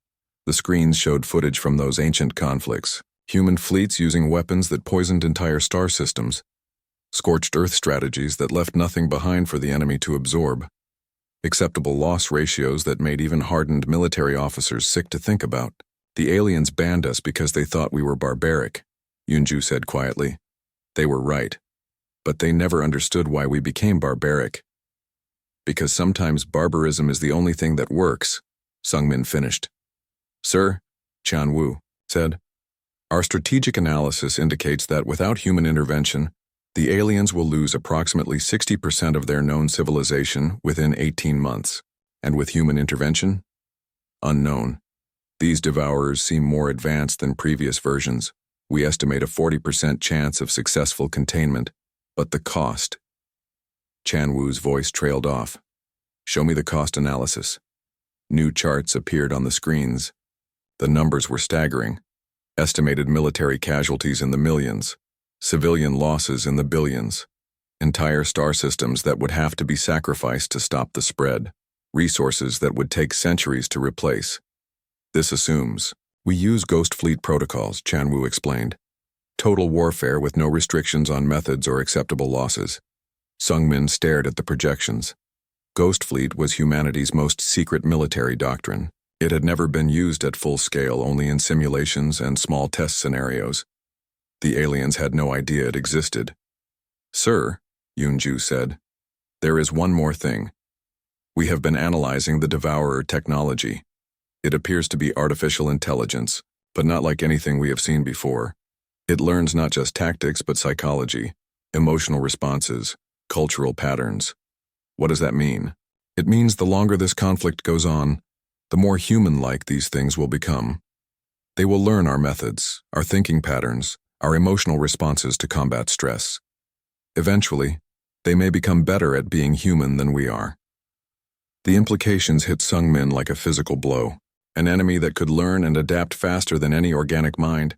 The screens showed footage from those ancient conflicts, Human fleets using weapons that poisoned entire star systems. Scorched Earth strategies that left nothing behind for the enemy to absorb. Acceptable loss ratios that made even hardened military officers sick to think about. The aliens banned us because they thought we were barbaric, Yunju said quietly. They were right. But they never understood why we became barbaric. Because sometimes barbarism is the only thing that works, Sungmin finished. Sir, Chanwu said, our strategic analysis indicates that without human intervention, the aliens will lose approximately 60% of their known civilization within 18 months. And with human intervention? Unknown. These devourers seem more advanced than previous versions. We estimate a 40% chance of successful containment. But the cost. Chanwu's voice trailed off. Show me the cost analysis. New charts appeared on the screens. The numbers were staggering. Estimated military casualties in the millions. Civilian losses in the billions. Entire star systems that would have to be sacrificed to stop the spread. Resources that would take centuries to replace. This assumes. We use Ghost Fleet protocols, Chanwu explained. Total warfare with no restrictions on methods or acceptable losses. Sungmin stared at the projections. Ghost Fleet was humanity's most secret military doctrine. It had never been used at full scale, only in simulations and small test scenarios. The aliens had no idea it existed. Sir, Yunju said, there is one more thing. We have been analyzing the Devourer technology. It appears to be artificial intelligence, but not like anything we have seen before. It learns not just tactics but psychology, emotional responses, cultural patterns. What does that mean? It means the longer this conflict goes on, the more human-like these things will become. They will learn our methods, our thinking patterns, our emotional responses to combat stress. Eventually, they may become better at being human than we are. The implications hit Sungmin like a physical blow. An enemy that could learn and adapt faster than any organic mind,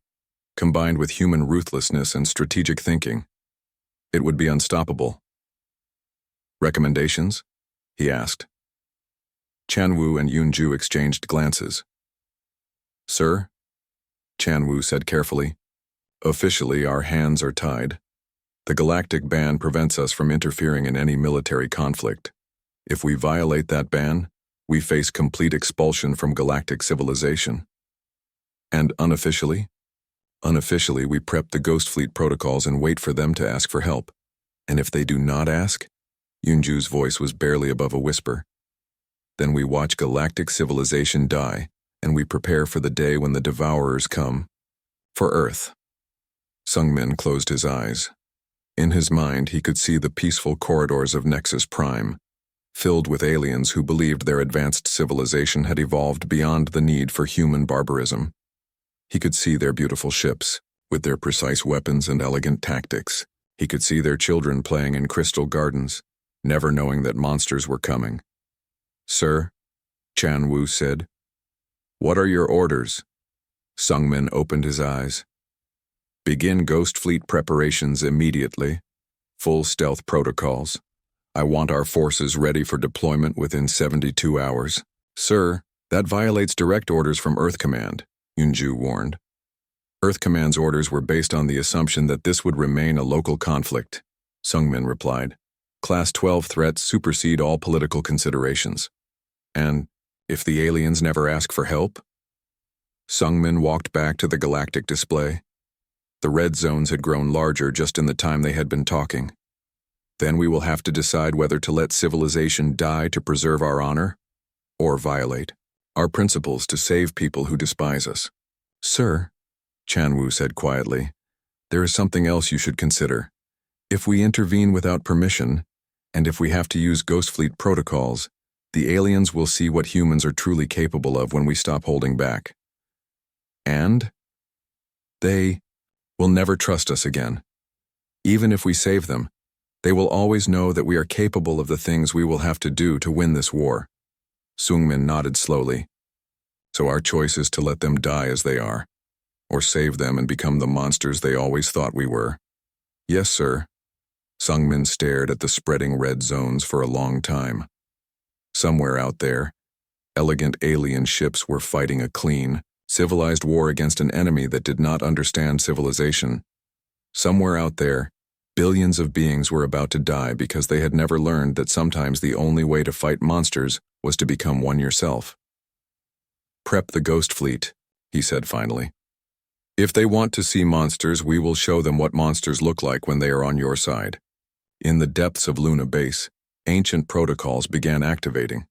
combined with human ruthlessness and strategic thinking. It would be unstoppable. Recommendations? He asked. Chanwu and Yunju exchanged glances. Sir, Chanwu said carefully, officially our hands are tied. The galactic ban prevents us from interfering in any military conflict. If we violate that ban, we face complete expulsion from galactic civilization. And unofficially? Unofficially, we prep the Ghost Fleet protocols and wait for them to ask for help. And if they do not ask, Yunju's voice was barely above a whisper, then we watch galactic civilization die, and we prepare for the day when the Devourers come. For Earth. Sungmin closed his eyes. In his mind, he could see the peaceful corridors of Nexus Prime, filled with aliens who believed their advanced civilization had evolved beyond the need for human barbarism. He could see their beautiful ships, with their precise weapons and elegant tactics. He could see their children playing in crystal gardens, never knowing that monsters were coming. Sir, Chanwu said. What are your orders? Sungmin opened his eyes. Begin Ghost Fleet preparations immediately. Full stealth protocols. I want our forces ready for deployment within 72 hours. Sir, that violates direct orders from Earth Command, Yunju warned. Earth Command's orders were based on the assumption that this would remain a local conflict, Sungmin replied. Class 12 threats supersede all political considerations. And if the aliens never ask for help? Sungmin walked back to the galactic display. The red zones had grown larger just in the time they had been talking. Then we will have to decide whether to let civilization die to preserve our honor, or violate our principles to save people who despise us. Sir, Chanwu said quietly, there is something else you should consider. If we intervene without permission, and if we have to use Ghost Fleet protocols, the aliens will see what humans are truly capable of when we stop holding back. And they will never trust us again. Even if we save them, they will always know that we are capable of the things we will have to do to win this war. Sungmin nodded slowly. So our choice is to let them die as they are, or save them and become the monsters they always thought we were. Yes, sir. Sungmin stared at the spreading red zones for a long time. Somewhere out there, elegant alien ships were fighting a clean, Civilized war against an enemy that did not understand civilization. Somewhere out there, billions of beings were about to die because they had never learned that sometimes the only way to fight monsters was to become one yourself. "Prep the Ghost Fleet," he said finally. "If they want to see monsters, we will show them what monsters look like when they are on your side." In the depths of Luna Base, ancient protocols began activating.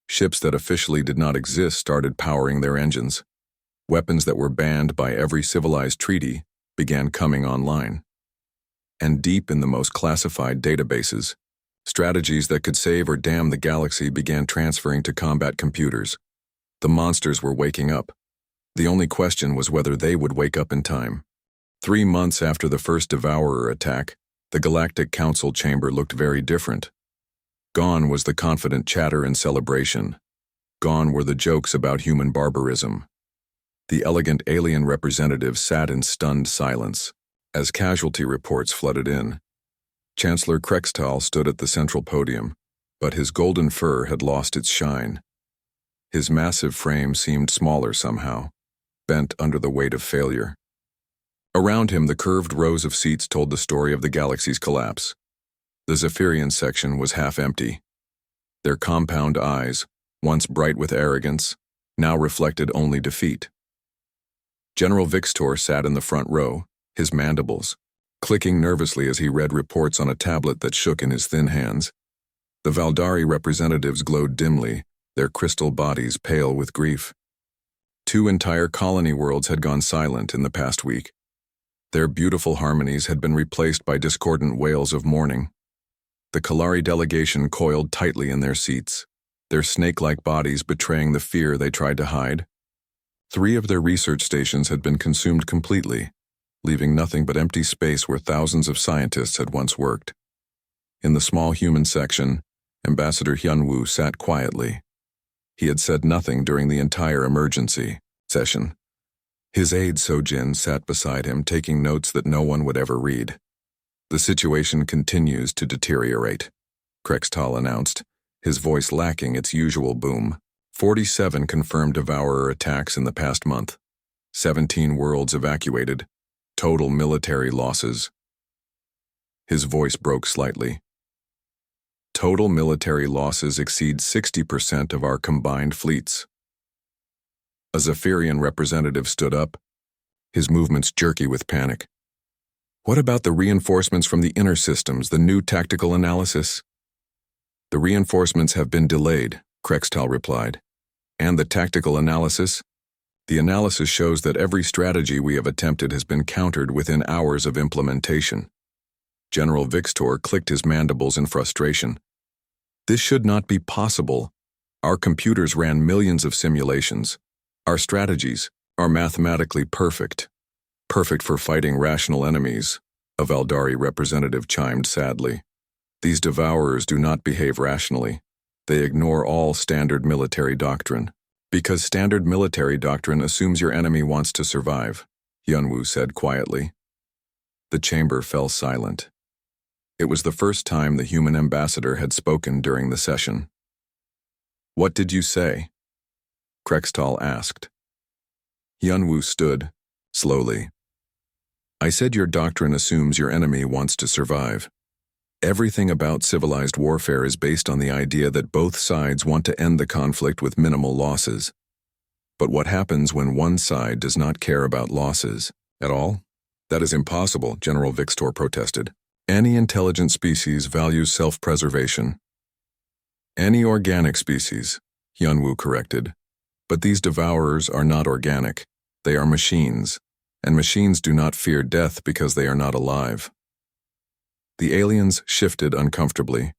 Ships that officially did not exist started powering their engines. Weapons that were banned by every civilized treaty began coming online. And deep in the most classified databases, strategies that could save or damn the galaxy began transferring to combat computers. The monsters were waking up. The only question was whether they would wake up in time. 3 months after the first Devourer attack, the Galactic Council chamber looked very different. Gone was the confident chatter and celebration. Gone were the jokes about human barbarism. The elegant alien representatives sat in stunned silence as casualty reports flooded in. Chancellor Krextal stood at the central podium, but his golden fur had lost its shine. His massive frame seemed smaller somehow, bent under the weight of failure. Around him, the curved rows of seats told the story of the galaxy's collapse. The Zephyrian section was half empty. Their compound eyes, once bright with arrogance, now reflected only defeat. General Vixtor sat in the front row, his mandibles clicking nervously as he read reports on a tablet that shook in his thin hands. The Valdari representatives glowed dimly, their crystal bodies pale with grief. 2 entire colony worlds had gone silent in the past week. Their beautiful harmonies had been replaced by discordant wails of mourning. The Kalari delegation coiled tightly in their seats, their snake-like bodies betraying the fear they tried to hide. 3 of their research stations had been consumed completely, leaving nothing but empty space where thousands of scientists had once worked. In the small human section, Ambassador Hyunwoo sat quietly. He had said nothing during the entire emergency session. His aide Sojin sat beside him, taking notes that no one would ever read. "The situation continues to deteriorate," Krextal announced, his voice lacking its usual boom. 47 confirmed Devourer attacks in the past month. 17 worlds evacuated. Total military losses. His voice broke slightly. Total military losses exceed 60% of our combined fleets. A Zephyrian representative stood up, his movements jerky with panic. "What about the reinforcements from the inner systems, the new tactical analysis?" "The reinforcements have been delayed," Krextal replied. "And the tactical analysis? The analysis shows that every strategy we have attempted has been countered within hours of implementation." General Vixtor clicked his mandibles in frustration. "This should not be possible. Our computers ran millions of simulations. Our strategies are mathematically perfect. Perfect for fighting rational enemies," a Valdari representative chimed sadly. "These devourers do not behave rationally. They ignore all standard military doctrine. Because standard military doctrine assumes your enemy wants to survive," Hyunwoo said quietly. The chamber fell silent. It was the first time the human ambassador had spoken during the session. "What did you say?" Krextal asked. Hyunwoo stood, slowly. "I said your doctrine assumes your enemy wants to survive. Everything about civilized warfare is based on the idea that both sides want to end the conflict with minimal losses. But what happens when one side does not care about losses at all? That is impossible," General Vixtor protested. "Any intelligent species values self-preservation." "Any organic species," Hyunwoo corrected. "But these devourers are not organic. They are machines, and machines do not fear death because they are not alive." The aliens shifted uncomfortably,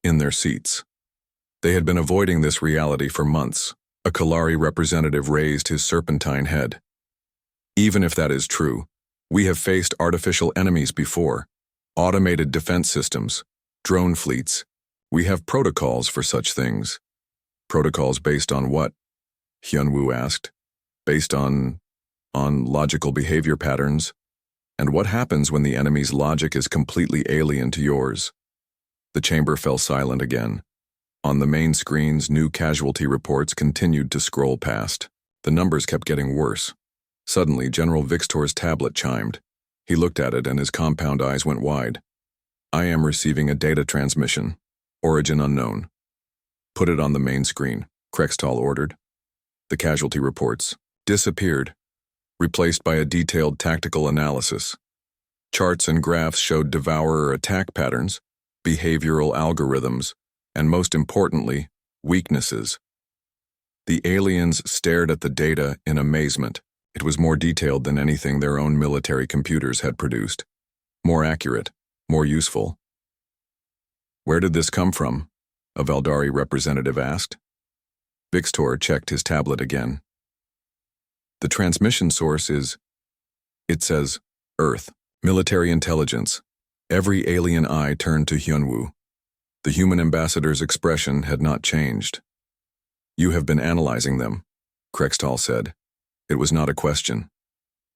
in their seats. They had been avoiding this reality for months. A Kalari representative raised his serpentine head. "Even if that is true, we have faced artificial enemies before. Automated defense systems, drone fleets. We have protocols for such things." "Protocols based on what?" Hyunwoo asked. "Based on logical behavior patterns. And what happens when the enemy's logic is completely alien to yours?" The chamber fell silent again. On the main screens, new casualty reports continued to scroll past. The numbers kept getting worse. Suddenly, General Vixtor's tablet chimed. He looked at it and his compound eyes went wide. I am receiving a data transmission. Origin unknown. Put it on the main screen, Krextal ordered. The casualty reports disappeared, replaced by a detailed tactical analysis. Charts and graphs showed devourer attack patterns, behavioral algorithms, and most importantly, weaknesses. The aliens stared at the data in amazement. It was more detailed than anything their own military computers had produced. More accurate, more useful. Where did this come from? A Valdari representative asked. Vixtor checked his tablet again. The transmission source is, it says, Earth, military intelligence. Every alien eye turned to Hyunwoo. The human ambassador's expression had not changed. You have been analyzing them, Krextal said. It was not a question.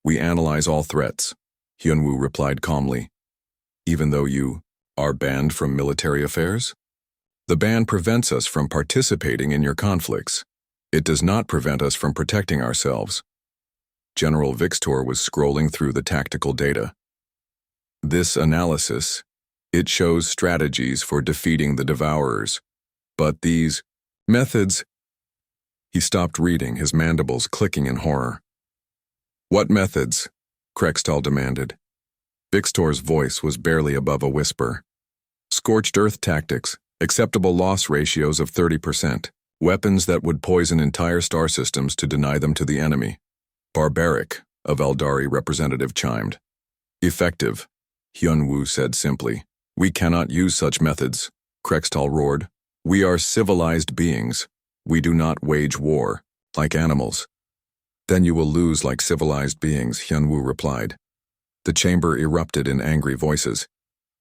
We analyze all threats, Hyunwoo replied calmly. Even though you are banned from military affairs? The ban prevents us from participating in your conflicts. It does not prevent us from protecting ourselves. General Vixtor was scrolling through the tactical data. This analysis, it shows strategies for defeating the devourers. But these methods... He stopped reading, his mandibles clicking in horror. What methods? Krextal demanded. Vixtor's voice was barely above a whisper. Scorched earth tactics, acceptable loss ratios of 30%, weapons that would poison entire star systems to deny them to the enemy. Barbaric, a Valdari representative chimed. Effective, Hyunwoo said simply. We cannot use such methods, Krextal roared. We are civilized beings. We do not wage war, like animals. Then you will lose like civilized beings, Hyunwoo replied. The chamber erupted in angry voices.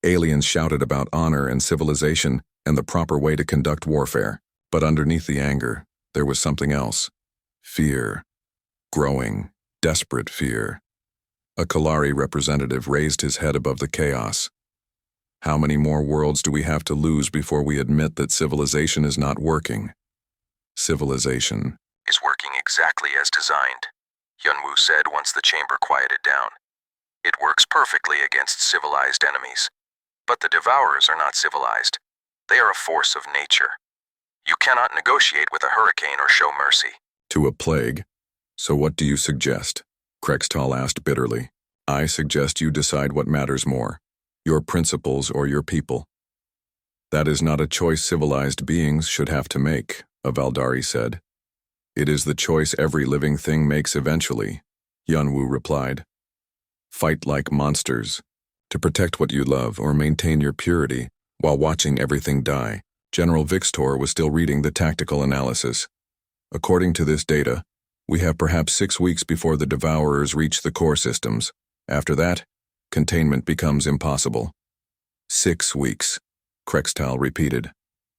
Aliens shouted about honor and civilization and the proper way to conduct warfare. But underneath the anger, there was something else. Fear. Growing, desperate fear. A Kalari representative raised his head above the chaos. How many more worlds do we have to lose before we admit that civilization is not working? Civilization is working exactly as designed, Hyunwoo said once the chamber quieted down. It works perfectly against civilized enemies. But the Devourers are not civilized. They are a force of nature. You cannot negotiate with a hurricane or show mercy. To a plague. So what do you suggest? Krextal asked bitterly. I suggest you decide what matters more, your principles or your people. That is not a choice civilized beings should have to make, a Valdari said. It is the choice every living thing makes eventually, Hyunwoo replied. Fight like monsters, to protect what you love or maintain your purity while watching everything die. General Vixtor was still reading the tactical analysis. According to this data, we have perhaps 6 weeks before the Devourers reach the core systems. After that, containment becomes impossible. 6 weeks, Krextal repeated,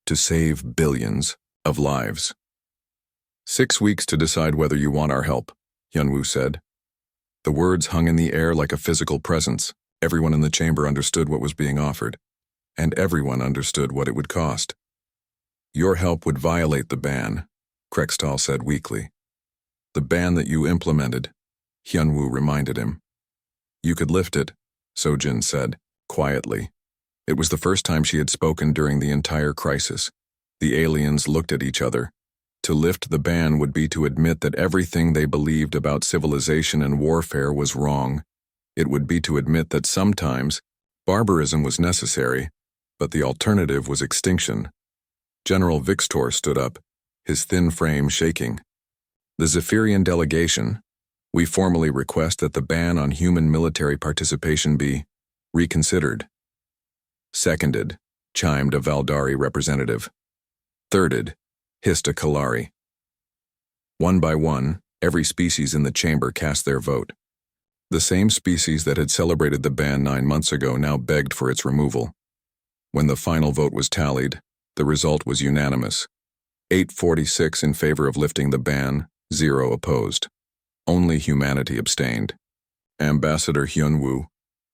to save billions of lives. 6 weeks to decide whether you want our help, Hyunwoo said. The words hung in the air like a physical presence. Everyone in the chamber understood what was being offered, and everyone understood what it would cost. Your help would violate the ban, Krextal said weakly. The ban that you implemented, Hyunwoo reminded him. You could lift it, Sojin said, quietly. It was the first time she had spoken during the entire crisis. The aliens looked at each other. To lift the ban would be to admit that everything they believed about civilization and warfare was wrong. It would be to admit that sometimes barbarism was necessary, but the alternative was extinction. General Vixtor stood up, his thin frame shaking. The Zephyrian delegation, we formally request that the ban on human military participation be reconsidered. Seconded, chimed a Valdari representative. Thirded, hissed a Kalari. One by one, every species in the chamber cast their vote. The same species that had celebrated the ban 9 months ago now begged for its removal. When the final vote was tallied, the result was unanimous. 846 in favor of lifting the ban, 0 opposed. Only humanity abstained. Ambassador Hyunwoo,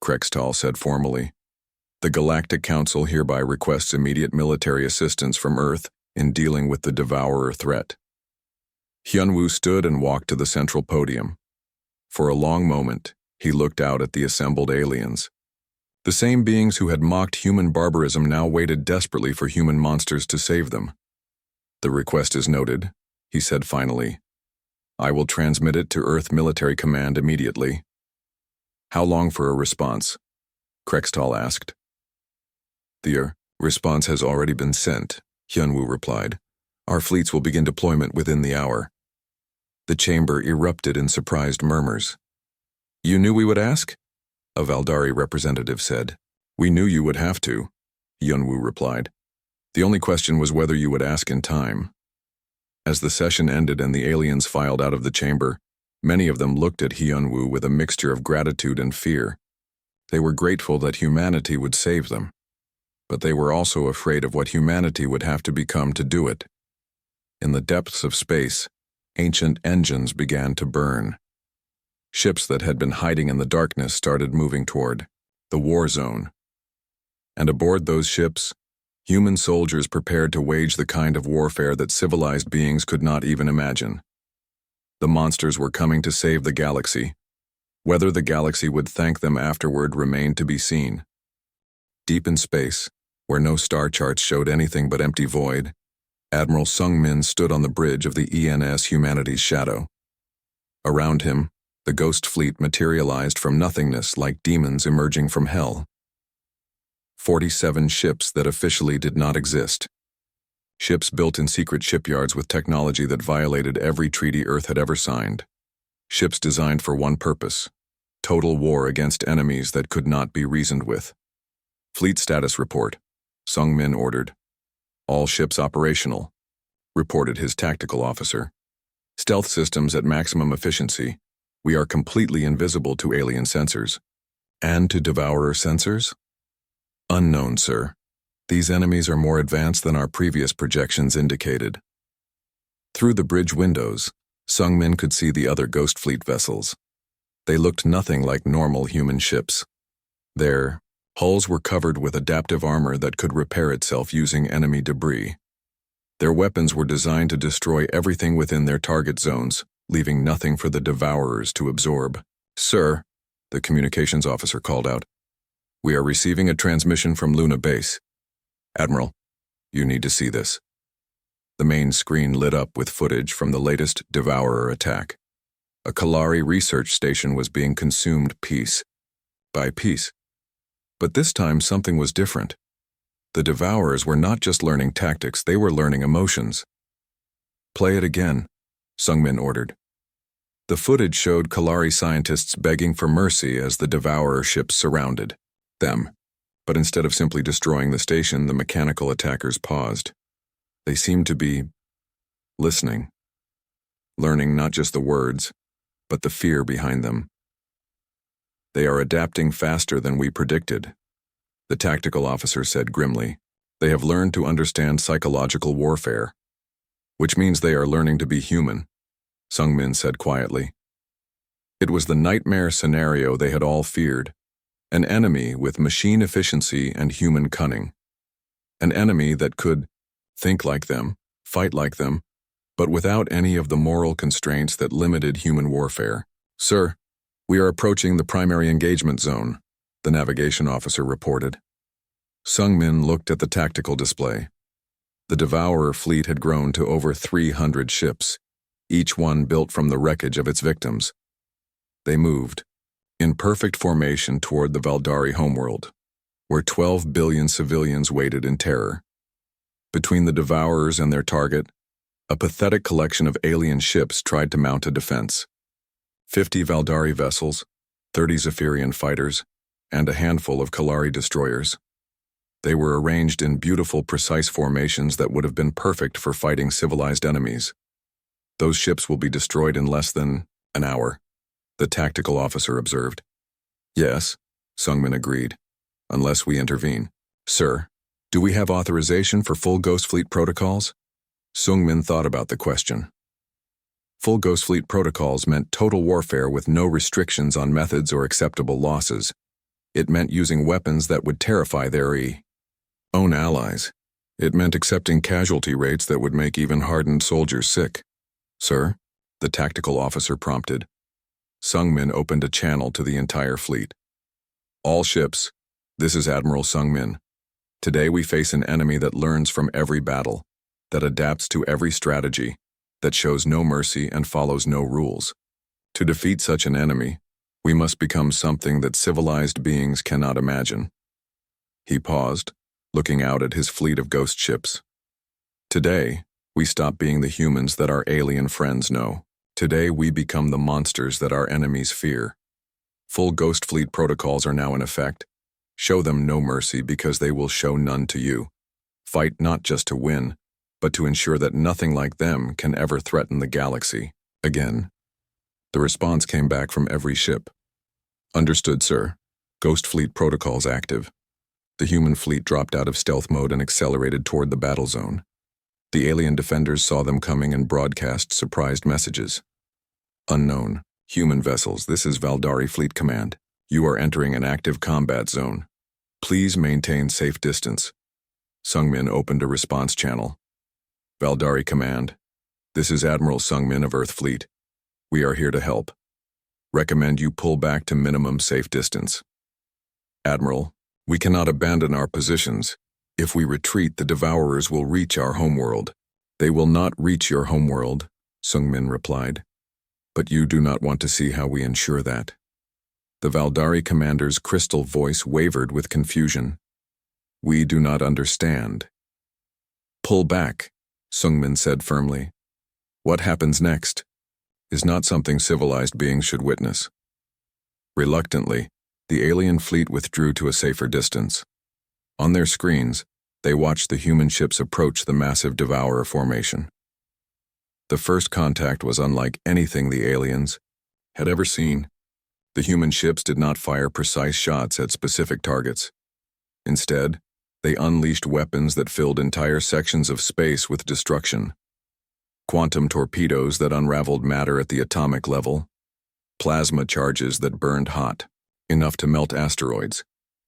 Krextal said formally. The Galactic Council hereby requests immediate military assistance from Earth in dealing with the Devourer threat. Hyunwoo stood and walked to the central podium. For a long moment, he looked out at the assembled aliens. The same beings who had mocked human barbarism now waited desperately for human monsters to save them. "The request is noted," he said finally. "I will transmit it to Earth Military Command immediately." "How long for a response?" Krextal asked. "The response has already been sent," Hyunwoo replied. "Our fleets will begin deployment within the hour." The chamber erupted in surprised murmurs. "You knew we would ask?" a Valdari representative said. "We knew you would have to," Hyunwoo replied. "The only question was whether you would ask in time." As the session ended and the aliens filed out of the chamber, many of them looked at Hyunwoo with a mixture of gratitude and fear. They were grateful that humanity would save them, but they were also afraid of what humanity would have to become to do it. In the depths of space, ancient engines began to burn. Ships that had been hiding in the darkness started moving toward the war zone. And aboard those ships, human soldiers prepared to wage the kind of warfare that civilized beings could not even imagine. The monsters were coming to save the galaxy. Whether the galaxy would thank them afterward remained to be seen. Deep in space, where no star charts showed anything but empty void, Admiral Sung-min stood on the bridge of the ENS Humanity's Shadow. Around him, the ghost fleet materialized from nothingness like demons emerging from hell. 47 ships that officially did not exist. Ships built in secret shipyards with technology that violated every treaty Earth had ever signed. Ships designed for one purpose: total war against enemies that could not be reasoned with. "Fleet status report," Sung-min ordered. "All ships operational," reported his tactical officer. "Stealth systems at maximum efficiency. We are completely invisible to alien sensors." "And to devourer sensors?" "Unknown, sir. These enemies are more advanced than our previous projections indicated." Through the bridge windows, Sung-min could see the other Ghost Fleet vessels. They looked nothing like normal human ships. Their hulls were covered with adaptive armor that could repair itself using enemy debris. Their weapons were designed to destroy everything within their target zones, leaving nothing for the devourers to absorb. "Sir," the communications officer called out, "we are receiving a transmission from Luna Base. Admiral, you need to see this." The main screen lit up with footage from the latest Devourer attack. A Kalari research station was being consumed piece by piece. But this time something was different. The Devourers were not just learning tactics, they were learning emotions. "Play it again," Sung-min ordered. The footage showed Kalari scientists begging for mercy as the Devourer ships surrounded them. But instead of simply destroying the station, the mechanical attackers paused. They seemed to be listening, learning not just the words, but the fear behind them. "They are adapting faster than we predicted," the tactical officer said grimly. "They have learned to understand psychological warfare." "Which means they are learning to be human," Sung-min said quietly. It was the nightmare scenario they had all feared. An enemy with machine efficiency and human cunning. An enemy that could think like them, fight like them, but without any of the moral constraints that limited human warfare. "Sir, we are approaching the primary engagement zone," the navigation officer reported. Sung-min looked at the tactical display. The Devourer fleet had grown to over 300 ships, each one built from the wreckage of its victims. They moved, in perfect formation toward the Valdari homeworld, where 12 billion civilians waited in terror. Between the Devourers and their target, a pathetic collection of alien ships tried to mount a defense. 50 Valdari vessels, 30 Zephyrian fighters, and a handful of Kalari destroyers. They were arranged in beautiful, precise formations that would have been perfect for fighting civilized enemies. "Those ships will be destroyed in less than an hour," the tactical officer observed. "Yes," Sung-min agreed, "unless we intervene." "Sir, do we have authorization for full Ghost Fleet protocols?" Sung-min thought about the question. Full Ghost Fleet protocols meant total warfare with no restrictions on methods or acceptable losses. It meant using weapons that would terrify their own allies. It meant accepting casualty rates that would make even hardened soldiers sick. Sir, the tactical officer prompted. Sungmin opened a channel to the entire fleet. All ships, this is Admiral Sungmin. Today we face an enemy that learns from every battle, that adapts to every strategy, that shows no mercy and follows no rules. To defeat such an enemy, we must become something that civilized beings cannot imagine. He paused, looking out at his fleet of ghost ships. Today, we stop being the humans that our alien friends know. Today we become the monsters that our enemies fear. Full Ghost Fleet protocols are now in effect. Show them no mercy because they will show none to you. Fight not just to win, but to ensure that nothing like them can ever threaten the galaxy again. The response came back from every ship. Understood, sir. Ghost Fleet protocols active. The human fleet dropped out of stealth mode and accelerated toward the battle zone. The alien defenders saw them coming and broadcast surprised messages. Unknown. Human vessels, this is Valdari Fleet Command. You are entering an active combat zone. Please maintain safe distance. Sungmin opened a response channel. Valdari Command. This is Admiral Sungmin of Earth Fleet. We are here to help. Recommend you pull back to minimum safe distance. Admiral, we cannot abandon our positions. If we retreat, the Devourers will reach our homeworld. They will not reach your homeworld, Sungmin replied. But you do not want to see how we ensure that. The Valdari commander's crystal voice wavered with confusion. We do not understand. Pull back, Sungmin said firmly. What happens next is not something civilized beings should witness. Reluctantly, the alien fleet withdrew to a safer distance. On their screens, they watched the human ships approach the massive Devourer formation. The first contact was unlike anything the aliens had ever seen. The human ships did not fire precise shots at specific targets. Instead, they unleashed weapons that filled entire sections of space with destruction. Quantum torpedoes that unraveled matter at the atomic level, plasma charges that burned hot, enough to melt asteroids,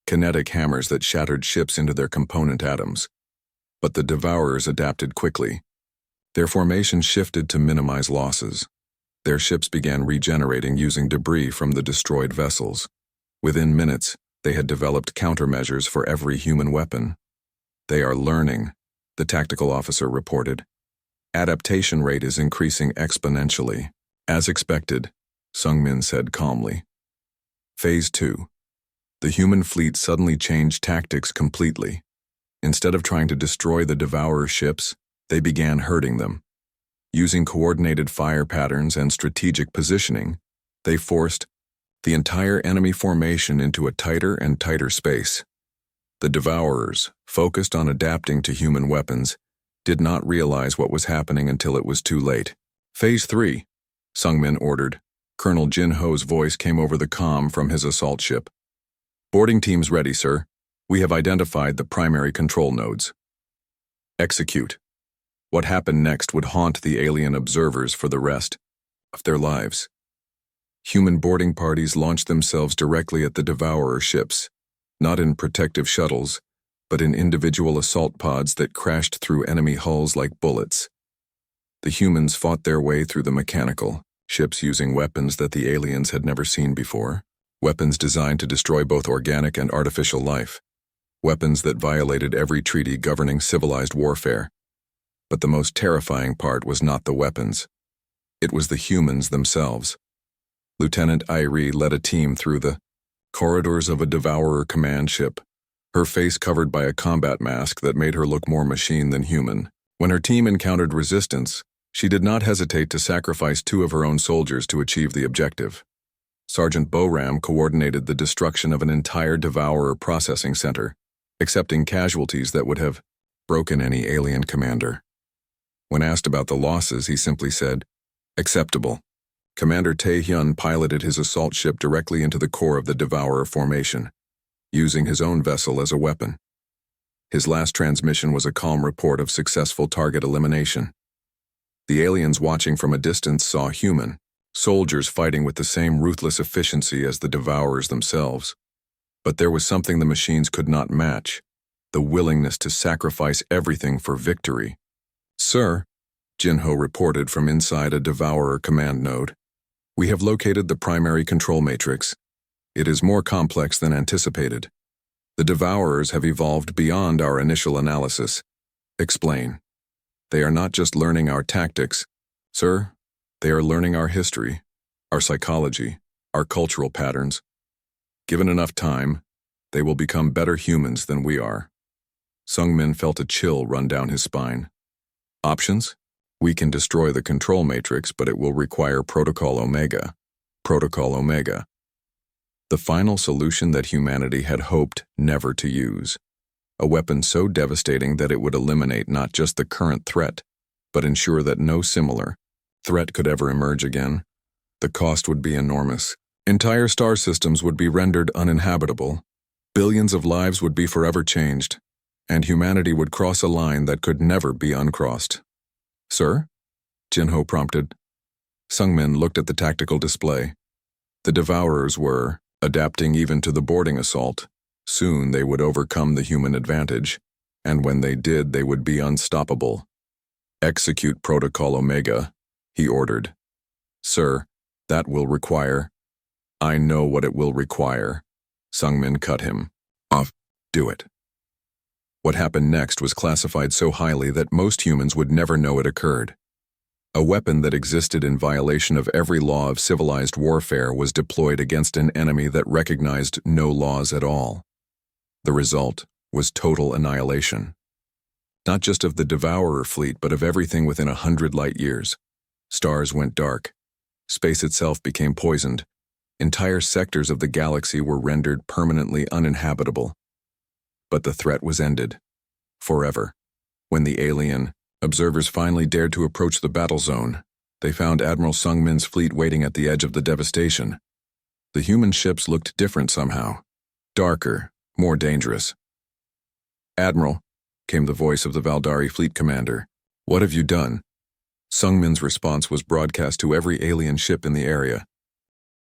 kinetic hammers that shattered ships into their component atoms. But the Devourers adapted quickly. Their formation shifted to minimize losses. Their ships began regenerating using debris from the destroyed vessels. Within minutes, they had developed countermeasures for every human weapon. They are learning, the tactical officer reported. Adaptation rate is increasing exponentially. As expected, Sungmin said calmly. Phase 2. The human fleet suddenly changed tactics completely. Instead of trying to destroy the Devourer ships, they began hurting them. Using coordinated fire patterns and strategic positioning, they forced the entire enemy formation into a tighter and tighter space. The Devourers, focused on adapting to human weapons, did not realize what was happening until it was too late. Phase 3, Sungmin ordered. Colonel Jin Ho's voice came over the comm from his assault ship. Boarding teams ready, sir. We have identified the primary control nodes. Execute. What happened next would haunt the alien observers for the rest of their lives. Human boarding parties launched themselves directly at the Devourer ships, not in protective shuttles, but in individual assault pods that crashed through enemy hulls like bullets. The humans fought their way through the mechanical ships using weapons that the aliens had never seen before, weapons designed to destroy both organic and artificial life, weapons that violated every treaty governing civilized warfare. But the most terrifying part was not the weapons. It was the humans themselves. Lieutenant Irie led a team through the corridors of a Devourer command ship, her face covered by a combat mask that made her look more machine than human. When her team encountered resistance, she did not hesitate to sacrifice 2 of her own soldiers to achieve the objective. Sergeant Boram coordinated the destruction of an entire Devourer processing center, accepting casualties that would have broken any alien commander. When asked about the losses, he simply said, acceptable. Commander Tae-hyun piloted his assault ship directly into the core of the Devourer formation, using his own vessel as a weapon. His last transmission was a calm report of successful target elimination. The aliens watching from a distance saw human soldiers fighting with the same ruthless efficiency as the Devourers themselves. But there was something the machines could not match, the willingness to sacrifice everything for victory. Sir, Jinho reported from inside a Devourer command node. We have located the primary control matrix. It is more complex than anticipated. The Devourers have evolved beyond our initial analysis. Explain. They are not just learning our tactics, sir. They are learning our history, our psychology, our cultural patterns. Given enough time, they will become better humans than we are. Sungmin felt a chill run down his spine. Options? We can destroy the control matrix, but it will require Protocol Omega. Protocol Omega. The final solution that humanity had hoped never to use. A weapon so devastating that it would eliminate not just the current threat, but ensure that no similar threat could ever emerge again. The cost would be enormous. Entire star systems would be rendered uninhabitable. Billions of lives would be forever changed, and humanity would cross a line that could never be uncrossed. Sir? Jinho prompted. Sungmin looked at the tactical display. The Devourers were adapting even to the boarding assault. Soon they would overcome the human advantage, and when they did, they would be unstoppable. Execute Protocol Omega, he ordered. Sir, that will require... I know what it will require. Sungmin cut him off. Do it. What happened next was classified so highly that most humans would never know it occurred. A weapon that existed in violation of every law of civilized warfare was deployed against an enemy that recognized no laws at all. The result was total annihilation. Not just of the Devourer fleet, but of everything within 100 light years. Stars went dark. Space itself became poisoned. Entire sectors of the galaxy were rendered permanently uninhabitable. But the threat was ended. Forever. When the alien observers finally dared to approach the battle zone, they found Admiral Sungmin's fleet waiting at the edge of the devastation. The human ships looked different somehow. Darker, more dangerous. Admiral, came the voice of the Valdari fleet commander. What have you done? Sungmin's response was broadcast to every alien ship in the area.